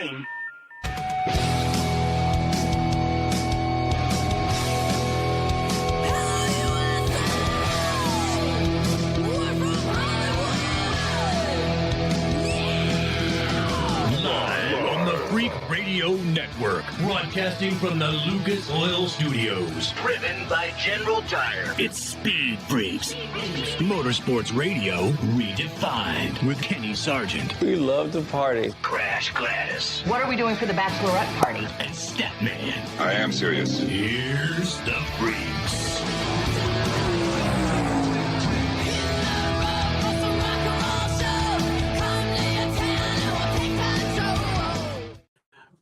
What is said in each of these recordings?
game. Freak Radio Network, broadcasting from the Lucas Oil Studios. Driven by General Tire. It's Speed Freaks. Motorsports Radio redefined with Kenny Sargent. We love to party. Crash Gladys. What are we doing for the bachelorette party? And Statman. I am serious. Here's the Freaks.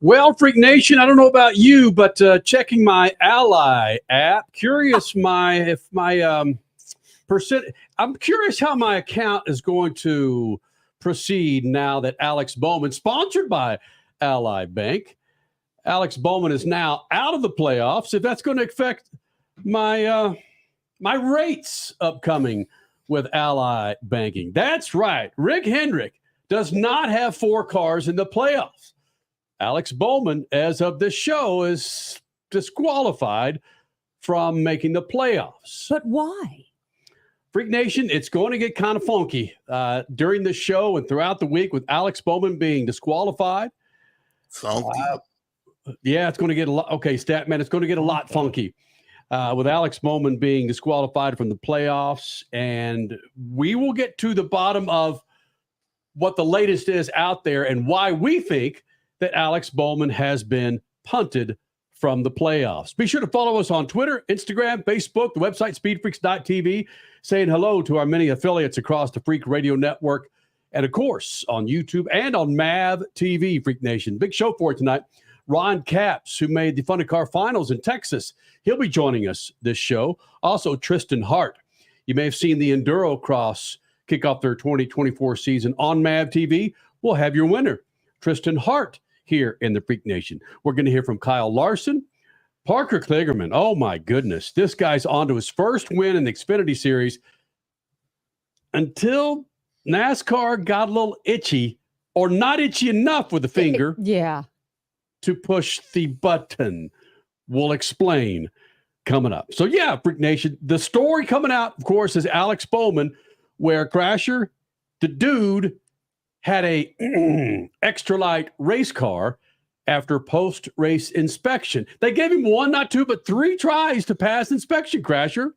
Well, Freak Nation, I don't know about you, but checking my Ally app, curious I'm curious how my account is going to proceed now that Alex Bowman, sponsored by Ally Bank, Alex Bowman is now out of the playoffs. If that's going to affect my my rates upcoming with Ally Banking. That's right. Rick Hendrick does not have 4 cars in the playoffs. Alex Bowman, as of this show, is disqualified from making the playoffs. But why? Freak Nation, it's going to get kind of funky during the show and throughout the week with Alex Bowman being disqualified. Funky? Yeah, it's going to get a lot. Okay, Statman, it's going to get a lot funky with Alex Bowman being disqualified from the playoffs. And we will get to the bottom of what the latest is out there and why we think that Alex Bowman has been punted from the playoffs. Be sure to follow us on Twitter, Instagram, Facebook, the website, speedfreaks.tv, saying hello to our many affiliates across the Freak Radio Network, and, of course, on YouTube and on MAV TV, Freak Nation. Big show for it tonight. Ron Capps, who made the Funny Car Finals in Texas, he'll be joining us this show. Also, Tristan Hart. You may have seen the EnduroCross kick off their 2024 season on MAV TV. We'll have your winner, Tristan Hart, here in the Freak Nation. We're going to hear from Kyle Larson, ParKer Kligerman. Oh, my goodness. This guy's on to his first win in the Xfinity Series until NASCAR got a little itchy, or not itchy enough with the finger to push the button. We'll explain coming up. So, yeah, Freak Nation, the story coming out, of course, is Alex Bowman, where Crasher, the dude, had a extra light race car after post-race inspection. They gave him 1, not 2, but 3 tries to pass inspection, Crasher.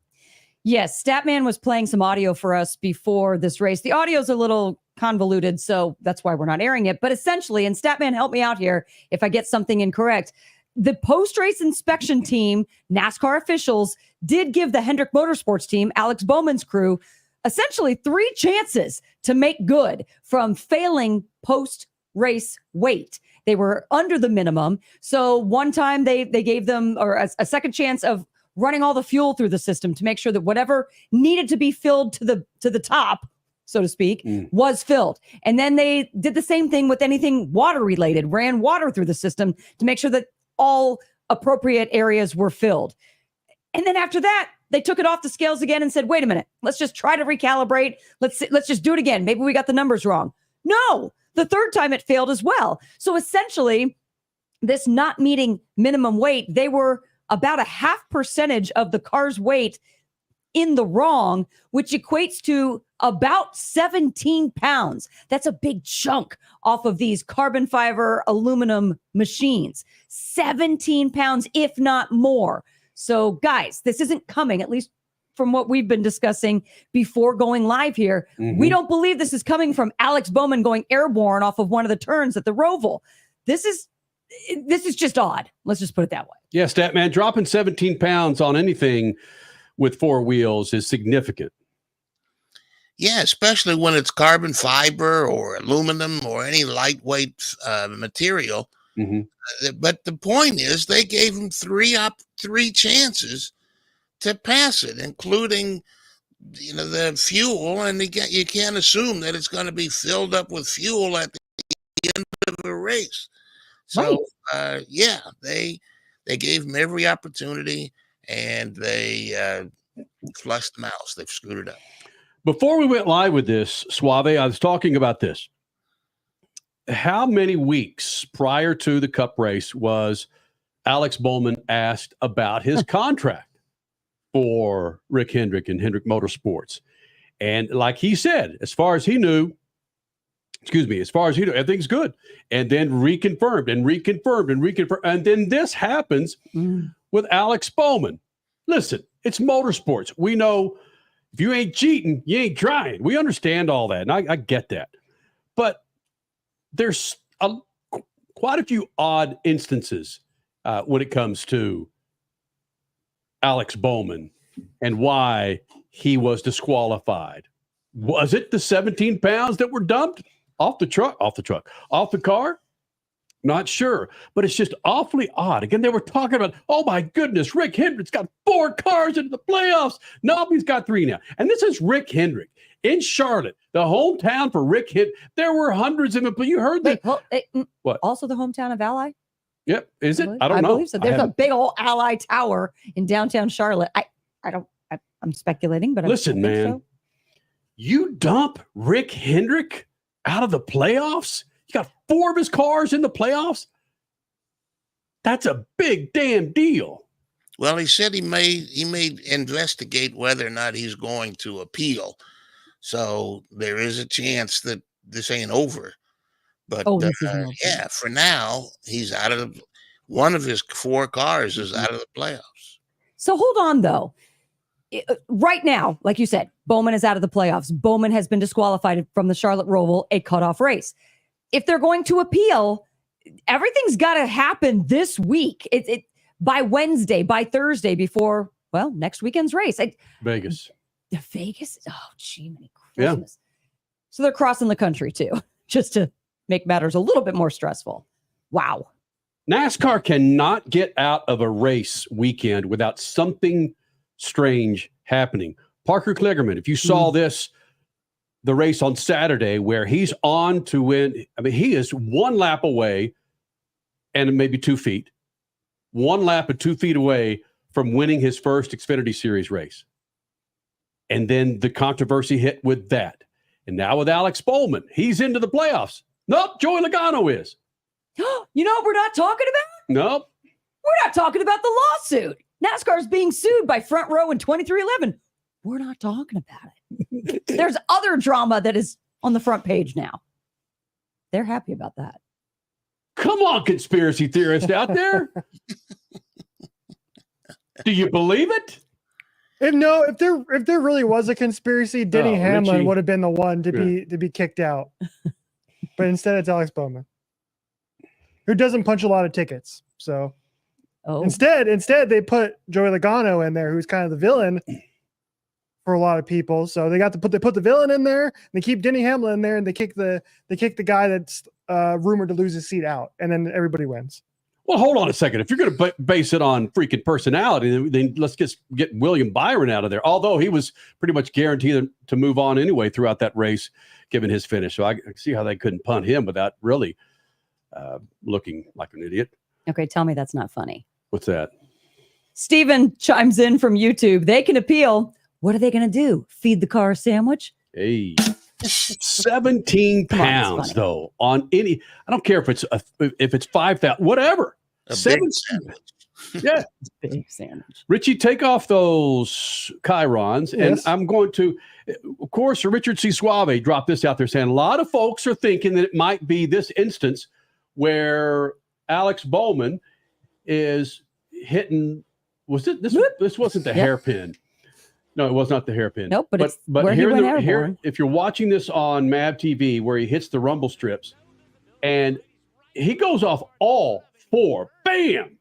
Yes, Statman was playing some audio for us before this race. The audio's a little convoluted, so that's why we're not airing it. But essentially, and Statman, help me out here if I get something incorrect, the post-race inspection team, NASCAR officials, did give the Hendrick Motorsports team, Alex Bowman's crew, essentially 3 chances to make good from failing post-race weight. They were under the minimum. So one time they gave them a second chance of running all the fuel through the system to make sure that whatever needed to be filled to the top, so to speak, was filled. And then they did the same thing with anything water related, ran water through the system to make sure that all appropriate areas were filled. And then after that, they took it off the scales again and said, wait a minute, let's just try to recalibrate. Let's just do it again. Maybe we got the numbers wrong. No, the third time it failed as well. So essentially, this not meeting minimum weight, they were about a 0.5% of the car's weight in the wrong, which equates to about 17 pounds. That's a big chunk off of these carbon fiber aluminum machines. 17 pounds, if not more. So, guys, this isn't coming, at least from what we've been discussing before going live here. We don't believe this is coming from Alex Bowman going airborne off of one of the turns at the Roval. This is just odd. Let's just put it that way. Yeah, Statman, dropping 17 pounds on anything with 4 wheels is significant. Yeah, especially when it's carbon fiber or aluminum or any lightweight material. But the point is, they gave him 3 chances to pass it, including, the fuel, and you can't assume that it's going to be filled up with fuel at the end of a race. So, they gave him every opportunity, and they flushed the mouse. They've screwed it up. Before we went live with this, Suave, I was talking about this. how many weeks prior to the Cup race was Alex Bowman asked about his contract for Rick Hendrick and Hendrick Motorsports? And like he said, as far as he knew, everything's good. And then reconfirmed. And then this happens with Alex Bowman. Listen, it's motorsports. We know if you ain't cheating, you ain't trying. We understand all that. And I get that. But there's quite a few odd instances when it comes to Alex Bowman and why he was disqualified. Was it the 17 pounds that were dumped off the car? Not sure, but it's just awfully odd. Again, they were talking about, oh my goodness, Rick Hendrick's got 4 cars into the playoffs. No, he's got 3 now. And this is Rick Hendrick in Charlotte, the hometown for Rick Hendrick. There were hundreds of them, but you heard that. What? Also the hometown of Ally? Yep. Is it? I don't know. I believe so. There's a big old Ally Tower in downtown Charlotte. I'm speculating, but listen, man, so. You dump Rick Hendrick out of the playoffs? You got 4 of his cars in the playoffs? That's a big damn deal. Well, he said he may investigate whether or not he's going to appeal. So there is a chance that this ain't over. But yeah, for now, he's out of one of his 4 cars is out of the playoffs. So hold on, though. Right now, like you said, Bowman is out of the playoffs. Bowman has been disqualified from the Charlotte Roval, a cutoff race. If they're going to appeal, everything's got to happen this week. It by Wednesday, by Thursday, before, well, next weekend's race. Vegas. Vegas? Oh, gee, many Christmas. Yeah. So they're crossing the country, too, just to make matters a little bit more stressful. Wow. NASCAR cannot get out of a race weekend without something strange happening. ParKer Kligerman, if you saw the race on Saturday where he's on to win, I mean, he is 1 lap away and maybe 2 feet, 1 lap and 2 feet away from winning his first Xfinity Series race. And then the controversy hit with that. And now with Alex Bowman, he's into the playoffs. Nope, Joey Logano is. You know what we're not talking about? Nope. We're not talking about the lawsuit. NASCAR is being sued by Front Row in 2311. We're not talking about it. There's other drama that is on the front page now. They're happy about that. Come on, conspiracy theorists out there. Do you believe it? If there really was a conspiracy, Denny Hamlin would have been the one to be kicked out. But instead it's Alex Bowman, who doesn't punch a lot of tickets. So instead they put Joey Logano in there, who's kind of the villain for a lot of people. So they put the villain in there, and they keep Denny Hamlin in there, and they kick the guy that's rumored to lose his seat out, and then everybody wins. Well, hold on a second. If you're going to base it on freaking personality, then let's just get William Byron out of there. Although he was pretty much guaranteed to move on anyway throughout that race, given his finish. So I see how they couldn't punt him without really looking like an idiot. Okay, tell me that's not funny. What's that? Steven chimes in from YouTube. They can appeal. What are they going to do? Feed the car a sandwich? Hey. 17 pounds though on any. I don't care if it's 5,000, whatever. A big sandwich. Yeah, big sandwich. Richie, take off those chyrons, and I'm going to. Of course, Richard C. Suave dropped this out there saying a lot of folks are thinking that it might be this instance where Alex Bowman is hitting. Was it this? This wasn't the hairpin. No, it was not the hairpin. Nope, but where here, if you're watching this on MAV TV, where he hits the rumble strips, and he goes off all 4, bam.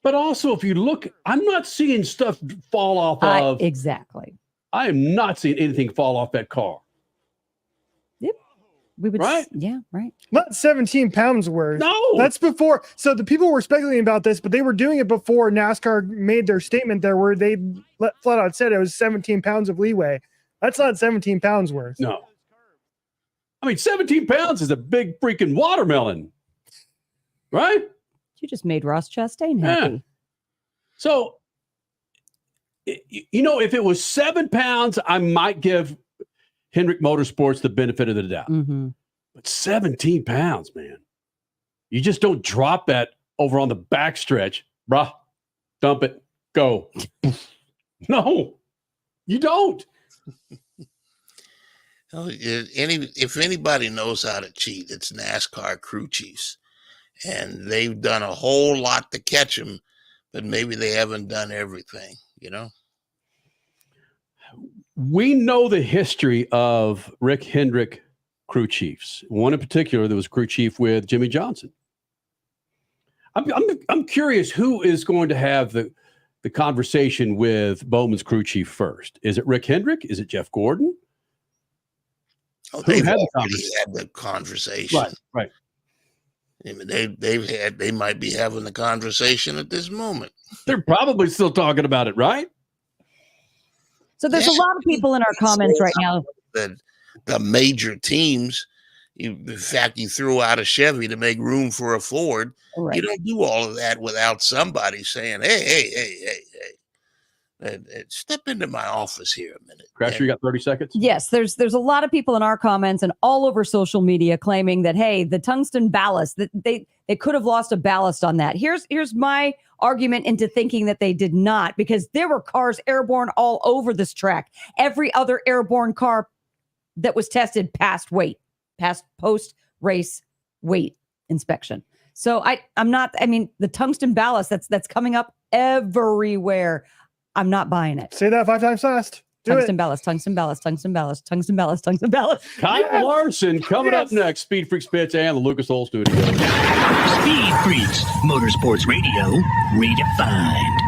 But also, if you look, I'm not seeing stuff fall off of. Exactly. I am not seeing anything fall off that car. Yep. We would. Right? Yeah. Right. Not 17 pounds worth. No. That's before. So the people were speculating about this, but they were doing it before NASCAR made their statement there, where they flat out said it was 17 pounds of leeway. That's not 17 pounds worth. No. I mean, 17 pounds is a big freaking watermelon. Right? You just made Ross Chastain happy. Yeah. So, if it was 7 pounds, I might give Hendrick Motorsports the benefit of the doubt. Mm-hmm. But 17 pounds, man. You just don't drop that over on the backstretch. Bruh, dump it, go. No, you don't. If anybody knows how to cheat, it's NASCAR crew chiefs. And they've done a whole lot to catch them, but maybe they haven't done everything, you know? We know the history of Rick Hendrick crew chiefs. One in particular that was crew chief with Jimmy Johnson. I'm curious who is going to have the conversation with Bowman's crew chief first. Is it Rick Hendrick? Is it Jeff Gordon? Oh, they've already had the conversation. Right. I mean, they might be having the conversation at this moment. They're probably still talking about it, right? So there's a lot of people in our comments right now. The major teams, in fact, you threw out a Chevy to make room for a Ford. Right. You don't do all of that without somebody saying, hey, step into my office here a minute. Crasher, you got 30 seconds? Yes, there's a lot of people in our comments and all over social media claiming that, hey, the tungsten ballast, that they could have lost a ballast on that. Here's my argument into thinking that they did not, because there were cars airborne all over this track. Every other airborne car that was tested passed post-race weight inspection. So the tungsten ballast that's coming up everywhere. I'm not buying it. Say that 5 times fast. Tungsten ballast, tungsten ballast, tungsten ballast, tungsten ballast, tungsten ballast. Kyle Larson coming up next. Speed Freaks Pits and the Lucas Oil Studio. Speed Freaks, Motorsports Radio, redefined.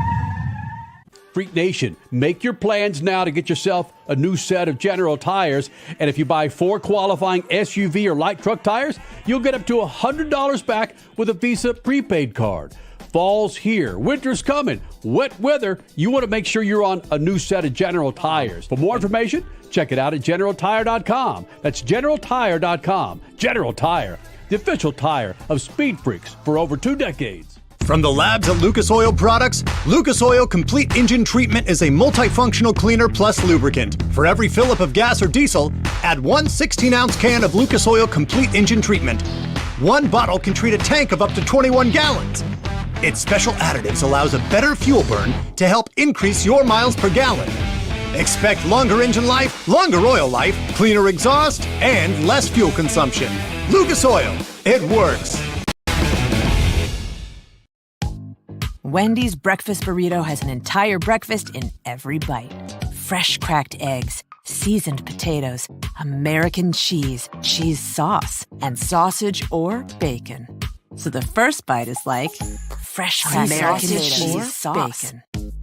Freak Nation, make your plans now to get yourself a new set of General tires. And if you buy 4 qualifying SUV or light truck tires, you'll get up to $100 back with a Visa prepaid card. Fall's here. Winter's coming. Wet weather. You want to make sure you're on a new set of General tires. For more information, check it out at GeneralTire.com. That's GeneralTire.com. General Tire, the official tire of Speed Freaks for over 2 decades. From the labs at Lucas Oil Products, Lucas Oil Complete Engine Treatment is a multifunctional cleaner plus lubricant. For every fill-up of gas or diesel, add 1 16-ounce can of Lucas Oil Complete Engine Treatment. 1 bottle can treat a tank of up to 21 gallons. Its special additives allows a better fuel burn to help increase your miles per gallon. Expect longer engine life, longer oil life, cleaner exhaust, and less fuel consumption. Lucas Oil, it works. Wendy's breakfast burrito has an entire breakfast in every bite. Fresh cracked eggs, seasoned potatoes, American cheese, cheese sauce, and sausage or bacon. So the first bite is like fresh cracked American cheese sauce. Bacon.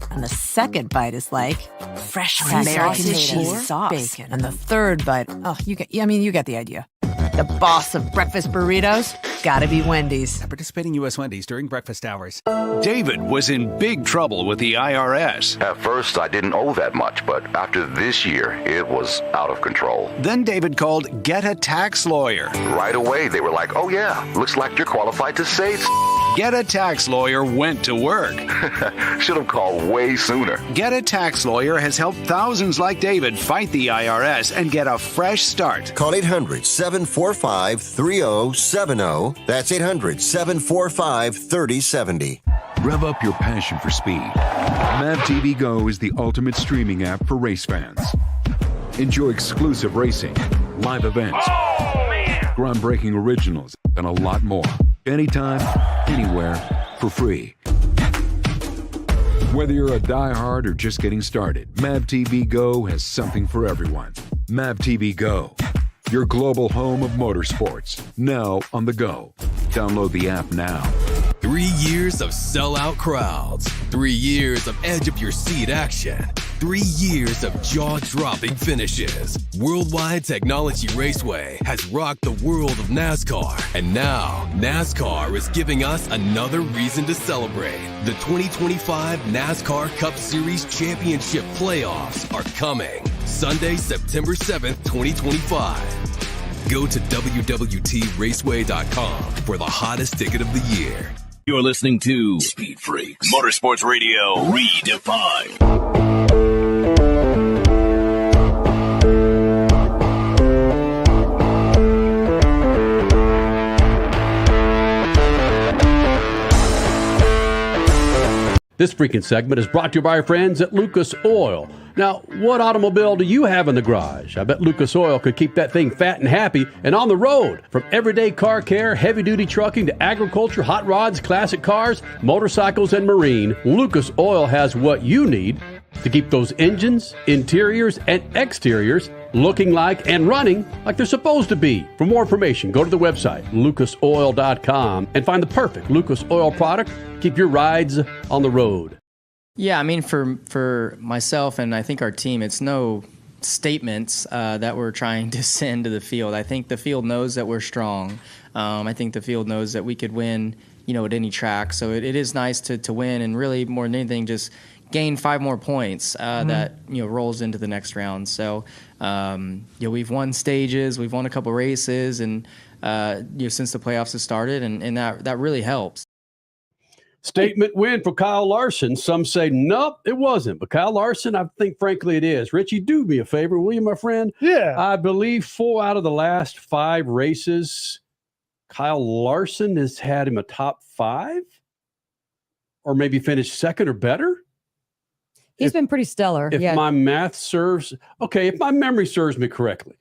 And the second bite is like fresh cracked American cheese sauce. Bacon. And the third bite, you get the idea. The boss of breakfast burritos, gotta be Wendy's. Participating U.S. Wendy's during breakfast hours. David was in big trouble with the IRS. At first, I didn't owe that much, but after this year, it was out of control. Then David called Get a Tax Lawyer. Right away, they were like, oh yeah, looks like you're qualified to say Get a Tax Lawyer went to work. Should have called way sooner. Get a Tax Lawyer has helped thousands like David fight the IRS and get a fresh start. Call 800-745-3070. That's 800-745-3070. Rev up your passion for speed. Mav TV Go is the ultimate streaming app for race fans. Enjoy exclusive racing, live events, groundbreaking originals, and a lot more. Anytime, anywhere, for free. Whether you're a diehard or just getting started, Mav TV Go has something for everyone. Mav TV Go, your global home of motorsports, now on the go. Download the app now. 3 years of sellout crowds. 3 years of edge-of-your-seat action. 3 years of jaw-dropping finishes. Worldwide Technology Raceway has rocked the world of NASCAR. And now, NASCAR is giving us another reason to celebrate. The 2025 NASCAR Cup Series Championship Playoffs are coming. Sunday, September 7th, 2025. Go to www.raceway.com for the hottest ticket of the year. You're listening to Speed Freaks, Motorsports Radio, redefined. This freaking segment is brought to you by our friends at Lucas Oil. Now, what automobile do you have in the garage? I bet Lucas Oil could keep that thing fat and happy and on the road. From everyday car care, heavy-duty trucking to agriculture, hot rods, classic cars, motorcycles, and marine, Lucas Oil has what you need to keep those engines, interiors, and exteriors looking like and running like they're supposed to be. For more information, go to the website, lucasoil.com, and find the perfect Lucas Oil product. Keep your rides on the road. Yeah, I mean, for myself and I think our team, it's no statements that we're trying to send to the field. I think the field knows that we're strong. I think the field knows that we could win, at any track. So it is nice to win, and really more than anything, just gain 5 more points that rolls into the next round. So we've won stages, we've won a couple races, and since the playoffs have started, and that really helps. Statement win for Kyle Larson. Some say, nope, it wasn't. But Kyle Larson, I think, frankly, it is. Richie, do me a favor, will you, my friend? Yeah. I believe 4 out of the last 5 races, Kyle Larson has had him a top 5 or maybe finished second or better. He's been pretty stellar. If my math serves, if my memory serves me correctly.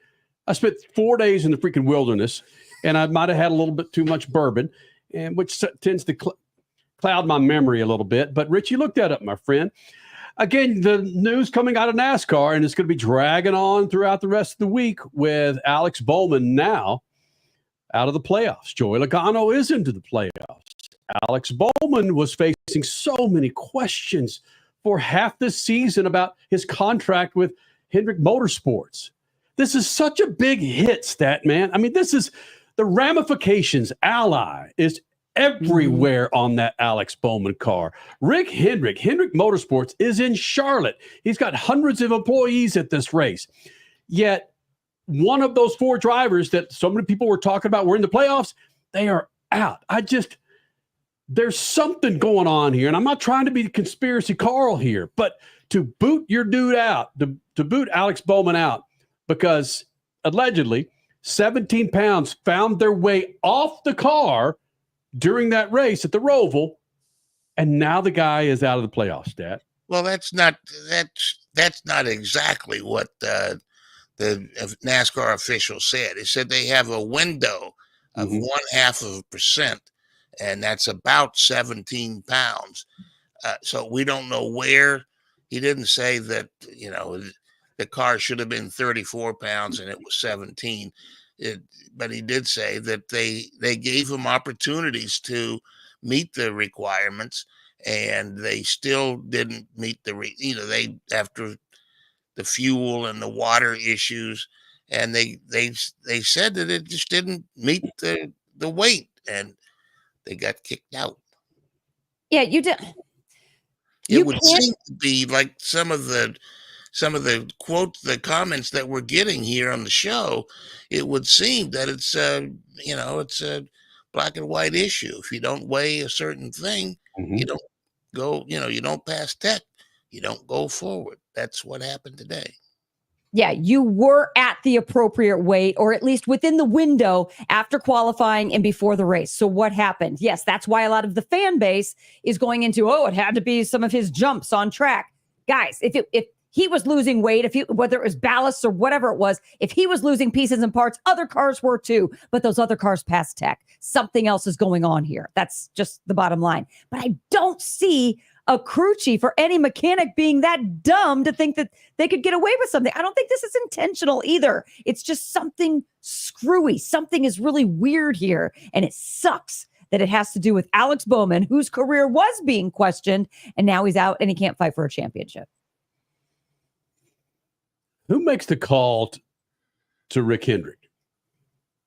I spent 4 days in the freaking wilderness, and I might have had a little bit too much bourbon, and which tends to cloud my memory a little bit. But Richie, look that up, my friend. Again, the news coming out of NASCAR, and it's going to be dragging on throughout the rest of the week with Alex Bowman now out of the playoffs. Joey Logano is into the playoffs. Alex Bowman was facing so many questions for half this season about his contract with Hendrick Motorsports. This is such a big hit, Statman. I mean, this is the ramifications. Ally is everywhere on that Alex Bowman car. Hendrick Motorsports is in Charlotte. He's got hundreds of employees at this race. Yet one of those 4 drivers that so many people were talking about were in the playoffs, they are out. There's something going on here, and I'm not trying to be conspiracy Carl here, but to boot your dude out, to boot Alex Bowman out, because allegedly 17 pounds found their way off the car during that race at the Roval, and now the guy is out of the playoffs, Stat. Well, that's not exactly what the NASCAR official said. He said they have a window of 0.5%. And that's about 17 pounds. So we don't know where. He didn't say that, the car should have been 34 pounds and it was 17. But he did say that they gave him opportunities to meet the requirements, and they still didn't meet they after the fuel and the water issues, and they said that it just didn't meet the weight, and they got kicked out. Yeah, you did. It would seem to be like some of the quotes, the comments that we're getting here on the show. It would seem that it's it's a black and white issue. If you don't weigh a certain thing, you don't go. You don't pass tech. You don't go forward. That's what happened today. Yeah, you were at the appropriate weight, or at least within the window after qualifying and before the race. So what happened? Yes, that's why a lot of the fan base is going into, it had to be some of his jumps on track. Guys, if he was losing weight, whether it was ballast or whatever it was, if he was losing pieces and parts, other cars were too. But those other cars passed tech. Something else is going on here. That's just the bottom line. But I don't see a crew chief or any mechanic being that dumb to think that they could get away with something. I don't think this is intentional either. It's just something screwy. Something is really weird here. And it sucks that it has to do with Alex Bowman, whose career was being questioned, and now he's out and he can't fight for a championship. Who makes the call to Rick Hendrick?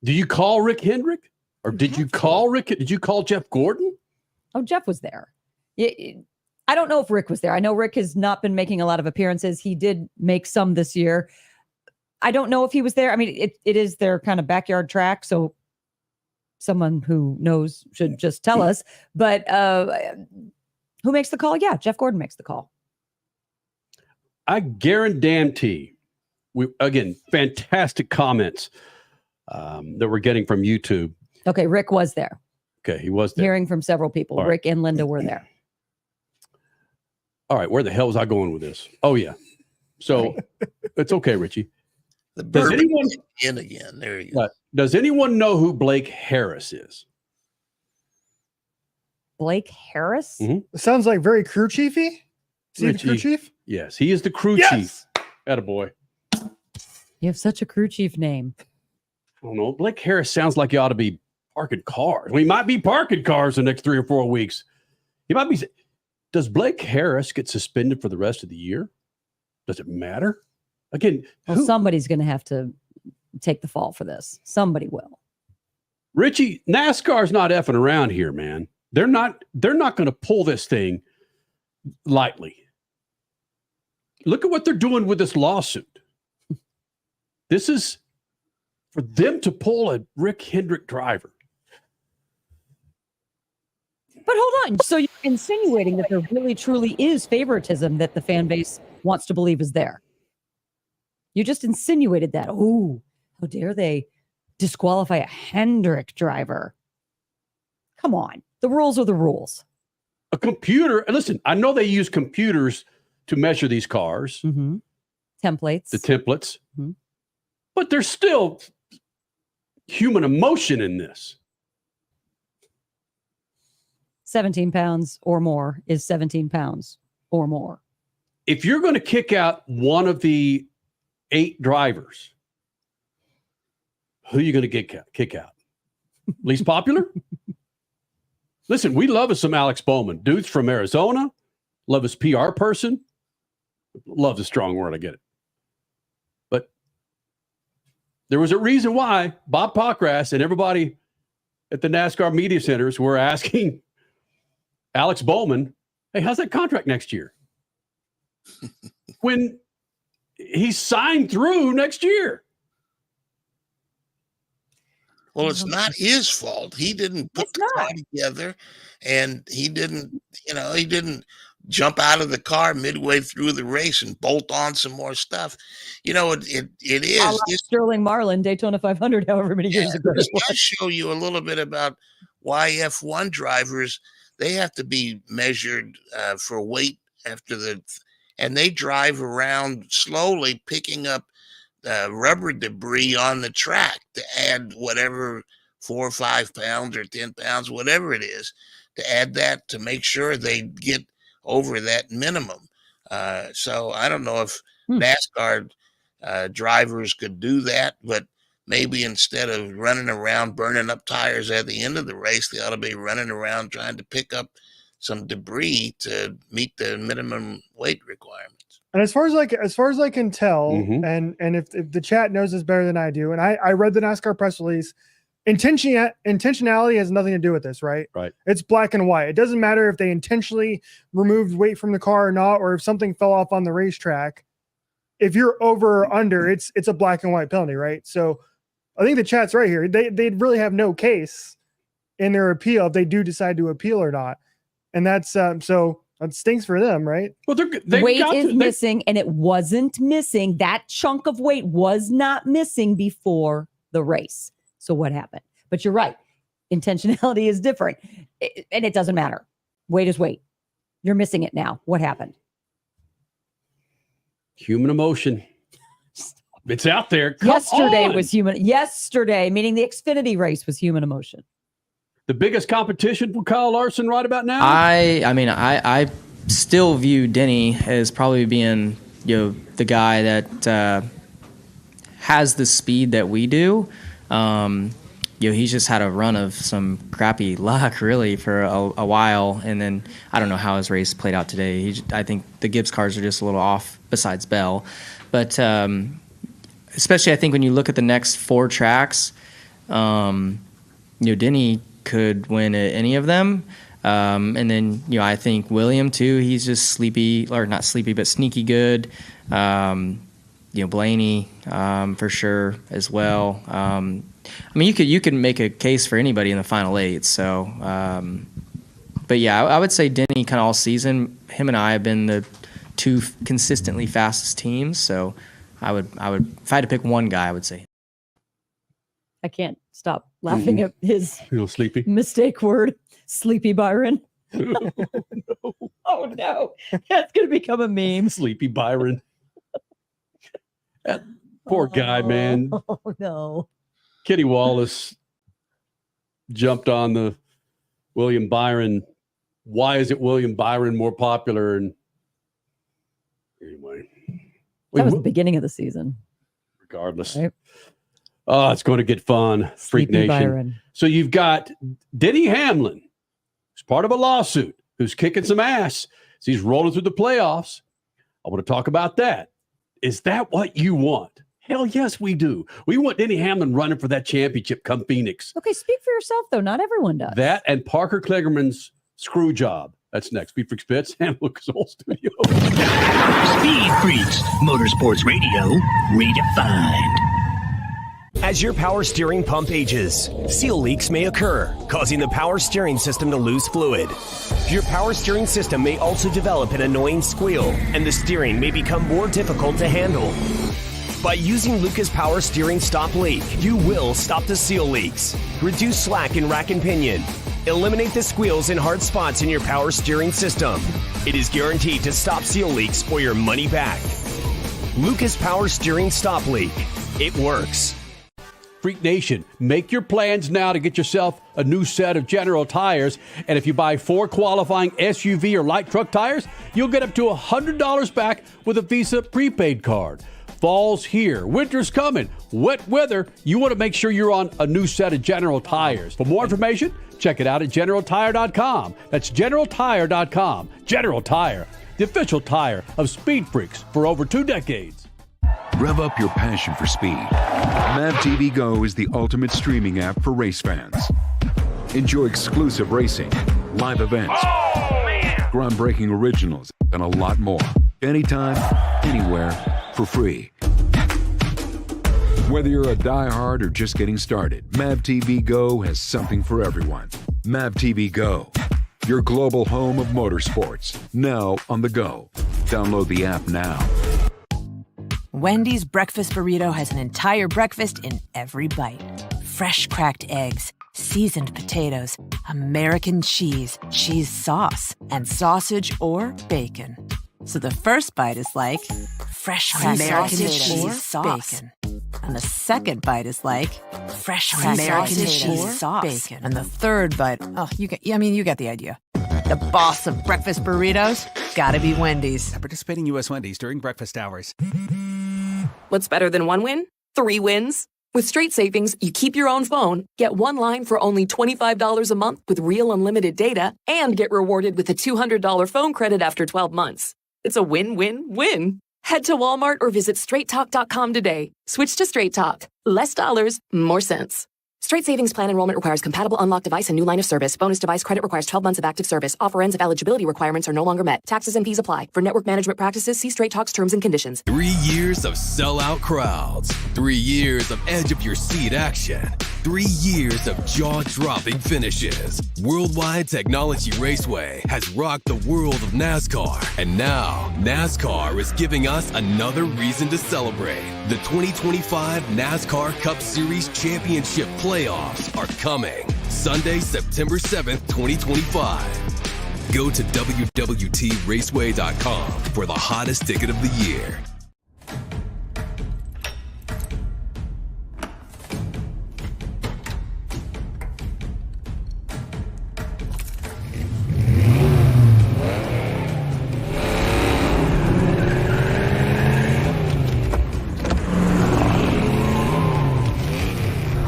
Do you call Rick Hendrick? Or did you call Rick? Did you call Jeff Gordon? Oh, Jeff was there. I don't know if Rick was there. I know Rick has not been making a lot of appearances. He did make some this year. I don't know if he was there. I mean, it is their kind of backyard track, so someone who knows should just tell us. But who makes the call? Yeah, Jeff Gordon makes the call. I guarantee. Again, fantastic comments that we're getting from YouTube. Okay, Rick was there. Okay, he was there. Hearing from several people. All right. Rick and Linda were there. All right, where the hell was I going with this? Oh, yeah. So it's okay, Richie. Does anyone in again? There you go. Does anyone know who Blake Harris is? Blake Harris? Mm-hmm. Sounds like very crew chiefy. Is he the crew chief? Yes, he is the crew chief. Attaboy. You have such a crew chief name. I don't know. Blake Harris sounds like he ought to be parking cars. We might be parking cars the next 3 or 4 weeks. He might be. Does Blake Harris get suspended for the rest of the year? Does it matter? Again, well, somebody's going to have to take the fall for this. Somebody will. Richie, NASCAR's not effing around here, man. They're not going to pull this thing lightly. Look at what they're doing with this lawsuit. This is for them to pull a Rick Hendrick driver. But hold on. So you're insinuating that there really truly is favoritism that the fan base wants to believe is there. You just insinuated that. Oh, how dare they disqualify a Hendrick driver? Come on. The rules are the rules. A computer. Listen, I know they use computers to measure these cars. Mm-hmm. Templates. The templates. Mm-hmm. But there's still human emotion in this. 17 pounds or more is 17 pounds or more. If you're going to kick out one of the 8 drivers, who are you going to kick out? Least popular? Listen, we love us some Alex Bowman. Dude's from Arizona. Love his PR person. Love's a strong word, I get it. But there was a reason why Bob Pockras and everybody at the NASCAR media centers were asking Alex Bowman, hey, how's that contract next year? When he signed through next year. Well, it's not his fault. He didn't put the car together, and he didn't jump out of the car midway through the race and bolt on some more stuff. It is. Sterling Marlin, Daytona 500, however many years ago. This does show you a little bit about why F1 drivers, they have to be measured for weight and they drive around slowly picking up rubber debris on the track to add whatever 4 or 5 pounds or 10 pounds, whatever it is, to add that to make sure they get over that minimum. So I don't know if NASCAR drivers could do that, but maybe instead of running around burning up tires at the end of the race, they ought to be running around trying to pick up some debris to meet the minimum weight requirements. And as far as I can tell, and if the chat knows this better than I do, and I read the NASCAR press release, intentionality has nothing to do with this, right? Right. It's black and white. It doesn't matter if they intentionally removed weight from the car or not, or if something fell off on the racetrack. If you're over or under, it's a black and white penalty, right? So I think the chat's right here. They'd really have no case in their appeal if they do decide to appeal or not. And that's so that stinks for them, right? Well, weight is missing, and it wasn't missing. That chunk of weight was not missing before the race. So what happened? But you're right. Intentionality is different, and it doesn't matter. Weight is weight. You're missing it now. What happened? Human emotion. It's out there. Yesterday, meaning the Xfinity race, was human emotion. The biggest competition for Kyle Larson right about now? I still view Denny as probably being, the guy that has the speed that we do. He's just had a run of some crappy luck really for a while, and then I don't know how his race played out today. I think the Gibbs cars are just a little off besides Bell, but especially I think when you look at the next 4 tracks, Denny could win at any of them. And then, I think William too, he's just sleepy, or not sleepy, but sneaky good. Blaney, for sure as well. You could make a case for anybody in the final 8. So, but yeah, I would say Denny kind of all season, him and I have been the 2 consistently fastest teams. So I would, if I had to pick one guy, I would say. I can't stop laughing at his sleepy mistake word, Sleepy Byron. Oh no, that's gonna become a meme. Sleepy Byron. That poor guy, man. Oh no. Kenny Wallace jumped on the William Byron. Why is it William Byron more popular? And anyway, That was the beginning of the season. regardless. Right. Oh, it's going to get fun. Freak Sleepy Nation. Byron. So you've got Denny Hamlin, who's part of a lawsuit, who's kicking some ass. So he's rolling through the playoffs. I want to talk about that. Is that what you want? Hell yes, we do. We want Denny Hamlin running for that championship come Phoenix. Okay, speak for yourself though. Not everyone does. That and ParKer Kligerman's screw job. That's next. SpeedFreaks Pits and Lucas Oil Studio. Speed Freaks, Motorsports Radio, redefined. As your power steering pump ages, seal leaks may occur, causing the power steering system to lose fluid. Your power steering system may also develop an annoying squeal, and the steering may become more difficult to handle. By using Lucas Power Steering Stop Leak, you will stop the seal leaks, reduce slack in rack and pinion, eliminate the squeals and hard spots in your power steering system. It is guaranteed to stop seal leaks or your money back. Lucas Power Steering Stop Leak. It works. Freak Nation, make your plans now to get yourself a new set of General tires. And if you buy 4 qualifying SUV or light truck tires, you'll get up to $100 back with a Visa prepaid card. Fall's here. Winter's coming. Wet weather. You want to make sure you're on a new set of General tires. For more information, check it out at GeneralTire.com. That's GeneralTire.com. General Tire, the official tire of Speed Freaks for over 2 decades. Rev up your passion for speed. MAVTV Go is the ultimate streaming app for race fans. Enjoy exclusive racing, live events, groundbreaking originals, and a lot more. Anytime, anywhere, for free. Whether you're a diehard or just getting started, MAVTV Go has something for everyone. MAVTV Go, your global home of motorsports, now on the go. Download the app now. Wendy's breakfast burrito has an entire breakfast in every bite. Fresh cracked eggs, seasoned potatoes, American cheese, cheese sauce, and sausage or bacon. So the first bite is like fresh cracked American cheese sauce. Bacon. And the second bite is like fresh cracked American cheese sauce. Bacon. And the third bite, you get the idea. The boss of breakfast burritos, gotta be Wendy's. At participating U.S. Wendy's during breakfast hours. What's better than 1 win? 3 wins. With Straight Savings, you keep your own phone, get 1 line for only $25 a month with real unlimited data, and get rewarded with a $200 phone credit after 12 months. It's a win-win-win. Head to Walmart or visit straighttalk.com today. Switch to Straight Talk. Less dollars, more sense. Straight Savings Plan enrollment requires compatible unlocked device and new line of service. Bonus device credit requires 12 months of active service. Offer ends if eligibility requirements are no longer met. Taxes and fees apply. For network management practices, see Straight Talk's terms and conditions. 3 years of sellout crowds. 3 years of edge-of-your-seat action. 3 years of jaw-dropping finishes. Worldwide Technology Raceway has rocked the world of NASCAR. And now, NASCAR is giving us another reason to celebrate. The 2025 NASCAR Cup Series Championship Playoffs are coming Sunday, September 7th, 2025. Go to WWTRaceway.com for the hottest ticket of the year.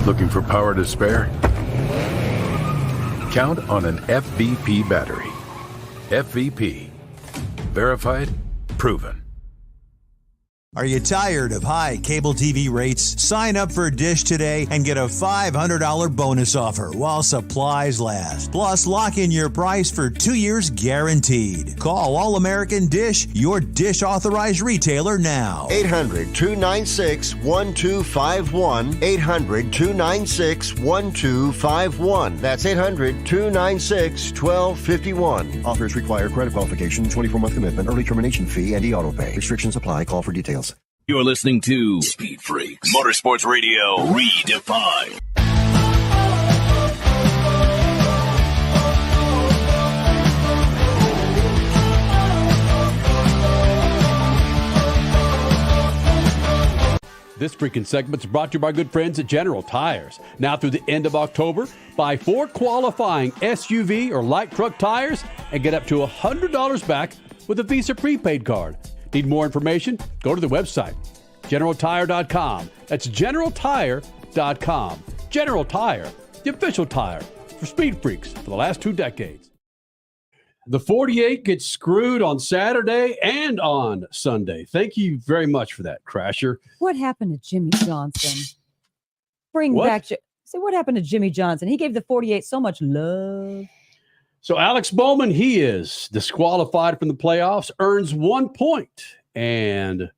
Looking for power to spare? Count on an FVP battery. FVP. Verified, proven. Are you tired of high cable TV rates? Sign up for Dish today and get a $500 bonus offer while supplies last. Plus, lock in your price for 2 years guaranteed. Call All American Dish, your Dish authorized retailer now. 800-296-1251. 800-296-1251. That's 800-296-1251. Offers require credit qualification, 24-month commitment, early termination fee, and e-auto pay. Restrictions apply. Call for details. You're listening to Speed Freaks, Motorsports Radio, redefined. This freaking segment is brought to you by good friends at General Tires. Now through the end of October, buy 4 qualifying SUV or light truck tires and get up to $100 back with a Visa prepaid card. Need more information? Go to the website, GeneralTire.com. That's GeneralTire.com. General Tire, the official tire for Speed Freaks for the last 2 decades. The 48 gets screwed on Saturday and on Sunday. Thank you very much for that, Crasher. What happened to Jimmy Johnson? What happened to Jimmy Johnson? He gave the 48 so much love. So Alex Bowman, he is disqualified from the playoffs, earns 1 point. And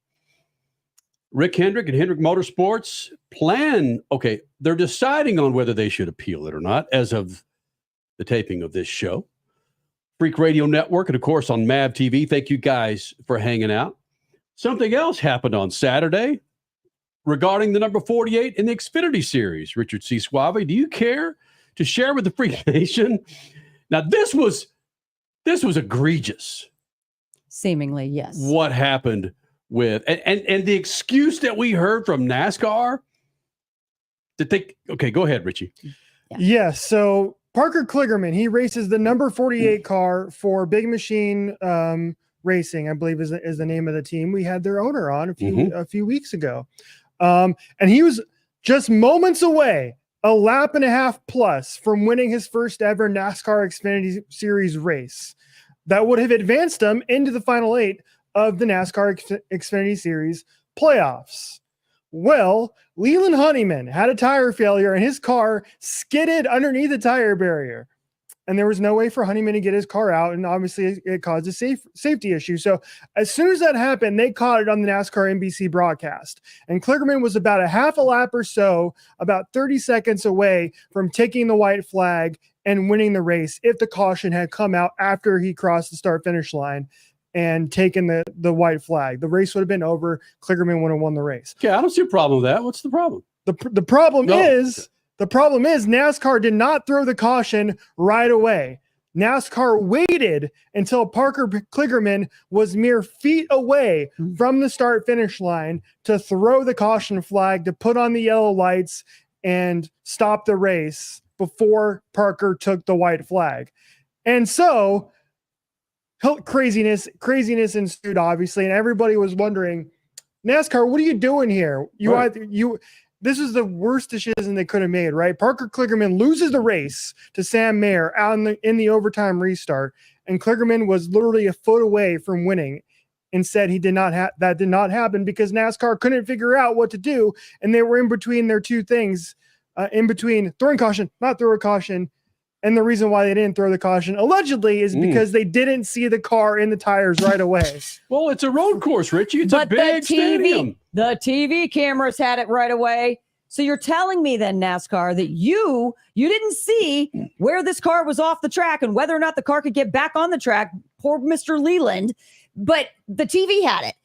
Rick Hendrick and Hendrick Motorsports they're deciding on whether they should appeal it or not as of the taping of this show. Freak Radio Network, and of course on MAV TV. Thank you guys for hanging out. Something else happened on Saturday regarding the number 48 in the Xfinity Series. Richard C. Suave, do you care to share with the Freak Nation? Now, this was egregious. Seemingly, yes. What happened with and the excuse that we heard from NASCAR go ahead, Richie. Yeah, so ParKer Kligerman, he races the number 48 car for Big Machine Racing, I believe is the name of the team. We had their owner on a few weeks ago. And he was just moments away, a lap and a half plus from winning his first ever NASCAR Xfinity Series race. That would have advanced him into the final 8 of the NASCAR Xfinity Series playoffs. Well, Leland Honeyman had a tire failure and his car skidded underneath the tire barrier. And there was no way for Honeyman to get his car out. And obviously it caused a safety issue. So as soon as that happened, they caught it on the NASCAR NBC broadcast. And Kligerman was about a half a lap or so, about 30 seconds away from taking the white flag and winning the race if the caution had come out after he crossed the start-finish line and taken the white flag. The race would have been over. Kligerman would have won the race. Okay, I don't see a problem with that. What's the problem? The problem is NASCAR did not throw the caution right away. NASCAR waited until ParKer Kligerman was mere feet away from the start-finish line to throw the caution flag, to put on the yellow lights and stop the race before ParKer took the white flag. And so craziness ensued, obviously, and everybody was wondering, NASCAR, what are you doing here? This is the worst decision they could have made, right? ParKer Kligerman loses the race to Sam Mayer out in the overtime restart, and Kligerman was literally a foot away from winning. Instead, that did not happen because NASCAR couldn't figure out what to do, and they were in between their two things, in between throwing caution, not throw a caution. And the reason why they didn't throw the caution, allegedly, is because they didn't see the car in the tires right away. Well, it's a road course, Richie. It's a big stadium. The TV cameras had it right away. So you're telling me then, NASCAR, that you didn't see where this car was off the track and whether or not the car could get back on the track. Poor Mr. Leland. But the TV had it.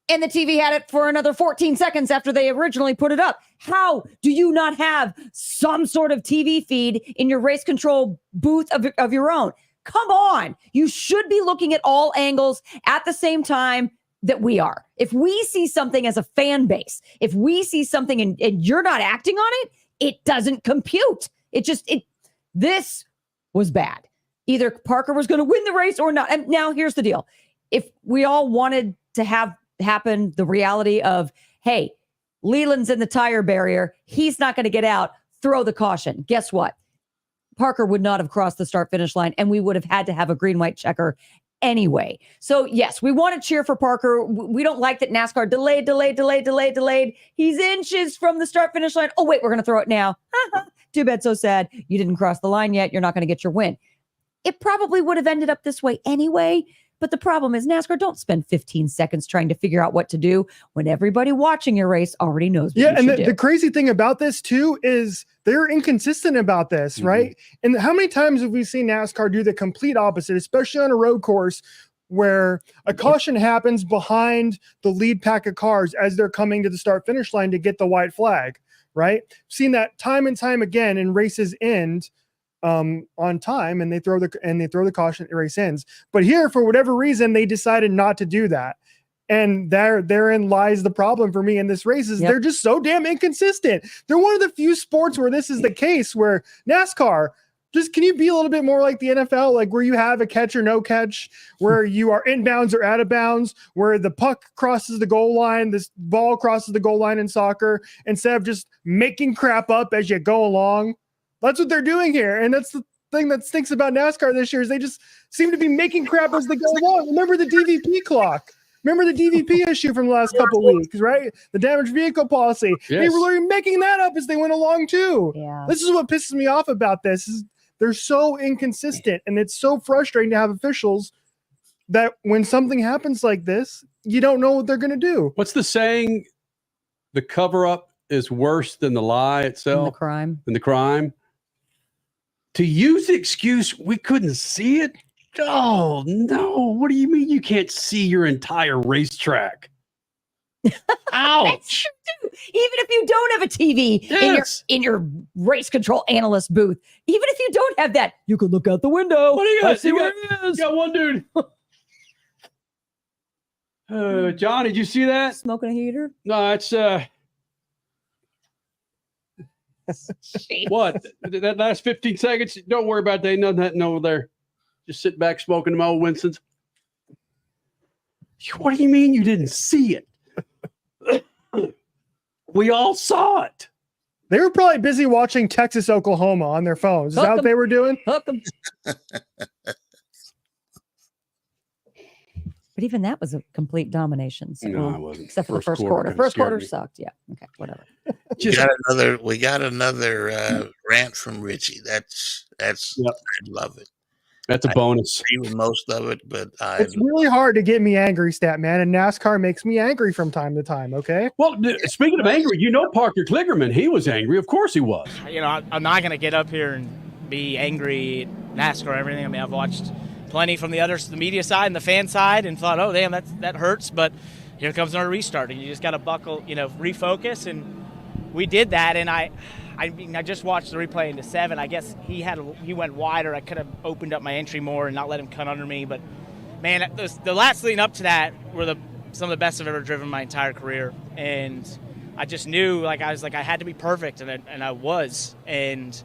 And the TV had it for another 14 seconds after they originally put it up. How do you not have some sort of TV feed in your race control booth of your own? Come on. You should be looking at all angles at the same time that we are. If we see something as a fan base, if we see something and you're not acting on it, it doesn't compute. This was bad. Either ParKer was going to win the race or not. And now here's the deal. If we all wanted to have happen the reality of, hey, Leland's in the tire barrier, he's not going to get out, throw the caution. Guess what? ParKer would not have crossed the start finish line, and we would have had to have a green white checker anyway. So yes, we want to cheer for ParKer. We don't like that NASCAR delayed. He's inches from the start finish line. Oh wait, we're going to throw it now. Too bad, so sad. You didn't cross the line yet. You're not going to get your win. It probably would have ended up this way anyway. But the problem is NASCAR, don't spend 15 seconds trying to figure out what to do when everybody watching your race already knows what you should do. The crazy thing about this too is they're inconsistent about this, right? And how many times have we seen NASCAR do the complete opposite, especially on a road course where a caution happens behind the lead pack of cars as they're coming to the start finish line to get the white flag, right? Seen that time and time again, and races end on time, and they throw the caution, race ends. But here, for whatever reason, they decided not to do that. And therein lies the problem for me in this race is they're just so damn inconsistent. They're one of the few sports where this is the case, where NASCAR, just can you be a little bit more like the NFL, like where you have a catch or no catch, where you are inbounds or out of bounds, where the puck crosses the goal line, this ball crosses the goal line in soccer, instead of just making crap up as you go along. That's what they're doing here. And that's the thing that stinks about NASCAR this year is they just seem to be making crap as they go along. Remember the DVP clock. Remember the DVP issue from the last couple of weeks, right? The damaged vehicle policy. Yes. They were making that up as they went along too. Yeah. This is what pisses me off about this. Is they're so inconsistent, and it's so frustrating to have officials that when something happens like this, you don't know what they're going to do. What's the saying? The cover-up is worse than the lie itself. Than the crime. To use the excuse, we couldn't see it. Oh, no. What do you mean you can't see your entire racetrack? Ouch. Even if you don't have a TV in your race control analyst booth, even if you don't have that, you can look out the window. What do you got? See where it is. You got one dude. John, did you see that? Smoking a heater? No, it's what? That last 15 seconds? Don't worry about that. Ain't nothing over there. Just sit back smoking my old Winston's. What do you mean you didn't see it? We all saw it. They were probably busy watching Texas, Oklahoma on their phones. Is that what they were doing? Hook them. But even that was a complete domination. So, no, it wasn't. Except for the first quarter. First quarter sucked. Yeah. Okay. Whatever. We got another rant from Richie. That's I love it. That's a bonus. I agree with most of it, but it's really hard to get me angry, Statman, and NASCAR makes me angry from time to time. Okay. Well, speaking of angry, ParKer Kligerman, he was angry. Of course he was. I'm not going to get up here and be angry at NASCAR or everything. I mean, I've watched plenty from the media side and the fan side, and thought, oh damn, that hurts. But here comes another restart, and you just got to buckle, refocus. And we did that, and I just watched the replay into 7. I guess he went wider. I could have opened up my entry more and not let him cut under me. But man, the laps leading up to that were some of the best I've ever driven my entire career. And I just knew, I had to be perfect, and I was. And